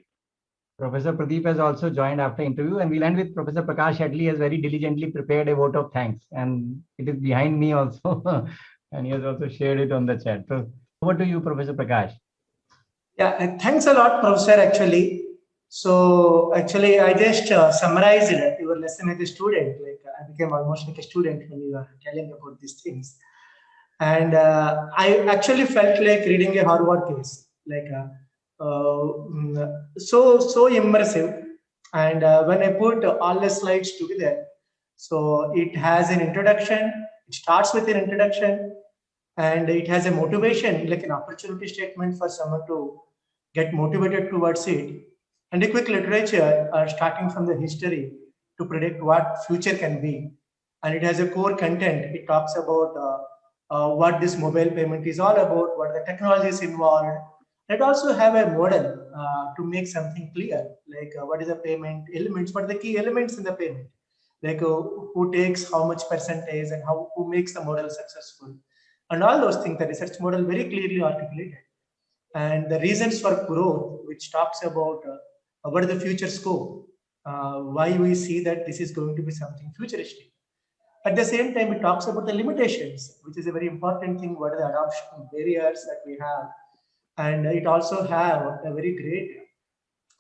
Professor Pradeep has also joined after interview, and we'll end with Professor Prakash Headley has very diligently prepared a vote of thanks, and it is behind me also, and he has also shared it on the chat. So over to you, Professor Prakash. Yeah, thanks a lot, Professor, actually. So actually, I just summarized your lesson as a student. Like I became almost like a student when you are telling about these things, and I actually felt like reading a Harvard case, like so immersive. And when I put all the slides together, so it has an introduction. It starts with an introduction, and it has a motivation, like an opportunity statement for someone to get motivated towards it, and a quick literature starting from the history to predict what future can be. And it has a core content. It talks about what this mobile payment is all about, what the technology is involved. It also have a model to make something clear, like what is the payment elements, what are the key elements in the payment, like who takes how much percentage and who makes the model successful, and all those things. The research model very clearly articulated, and the reasons for growth, which talks about what is the future scope, why we see that this is going to be something futuristic. At the same time, it talks about the limitations, which is a very important thing. What are the adoption barriers that we have? And it also have a very great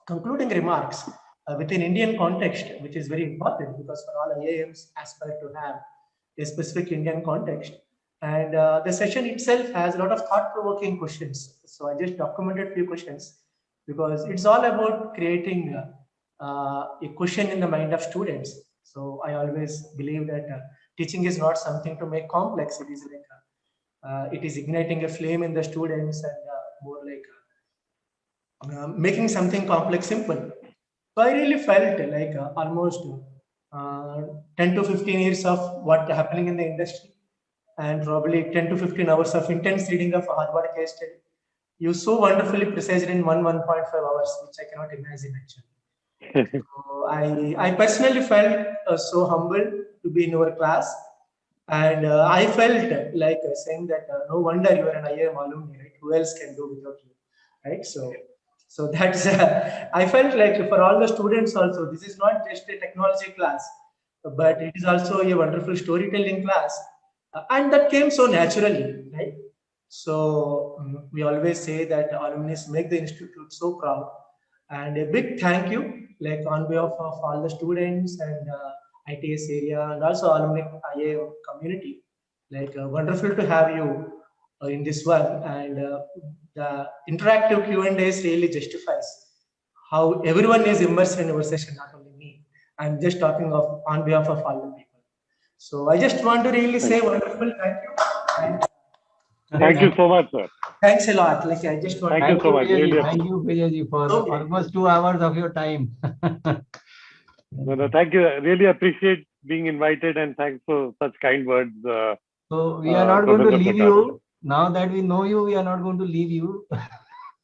concluding remarks within Indian context, which is very important because for all IIMs aspire to have a specific Indian context. And the session itself has a lot of thought-provoking questions. So I just documented a few questions because it's all about creating a question in the mind of students. So I always believe that teaching is not something to make complex. It is like it is igniting a flame in the students, and more like making something complex simple. So I really felt like almost 10 to 15 years of what happening in the industry, and probably 10 to 15 hours of intense reading of Harvard case study. You so wonderfully precised in 1.5 hours, which I cannot imagine actually. So I personally felt so humbled to be in your class, and I felt like saying that no wonder you are an IIM alumni, right? Who else can do without you, right? So that's I felt like for all the students also, this is not just a technology class, but it is also a wonderful storytelling class, and that came so naturally, right? So we always say that alumni make the institute so proud, and a big thank you, like on behalf of all the students and ITS area and also alumni IIM community. Like wonderful to have you in this one, and the interactive Q&As really justifies how everyone is immersed in our session, not only me. I'm just talking of on behalf of all the people. So I just want to really say wonderful thank you. And Thank you so much, sir. thanks a lot. Like I just want Thank you so much. Really Thank you, Vijayji, for Okay. almost 2 hours of your time. No, thank you. I really appreciate being invited, and thanks for such kind words. So we are not going to Professor leave Prakash. you. Now that we know you, we are not going to leave you.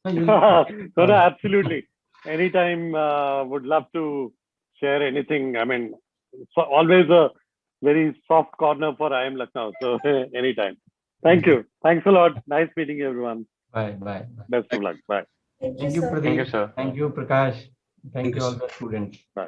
No, absolutely. Anytime, would love to share anything. I mean, it's always a very soft corner for IIM Lucknow. So anytime. Thank you. Thanks a lot. Nice meeting everyone. Bye, bye. Best of luck. Bye. Thank Thank you, sir. Pradeep. Thank you, sir. Thank you, Prakash. Thank Thank you, you, all sir. the students. Bye.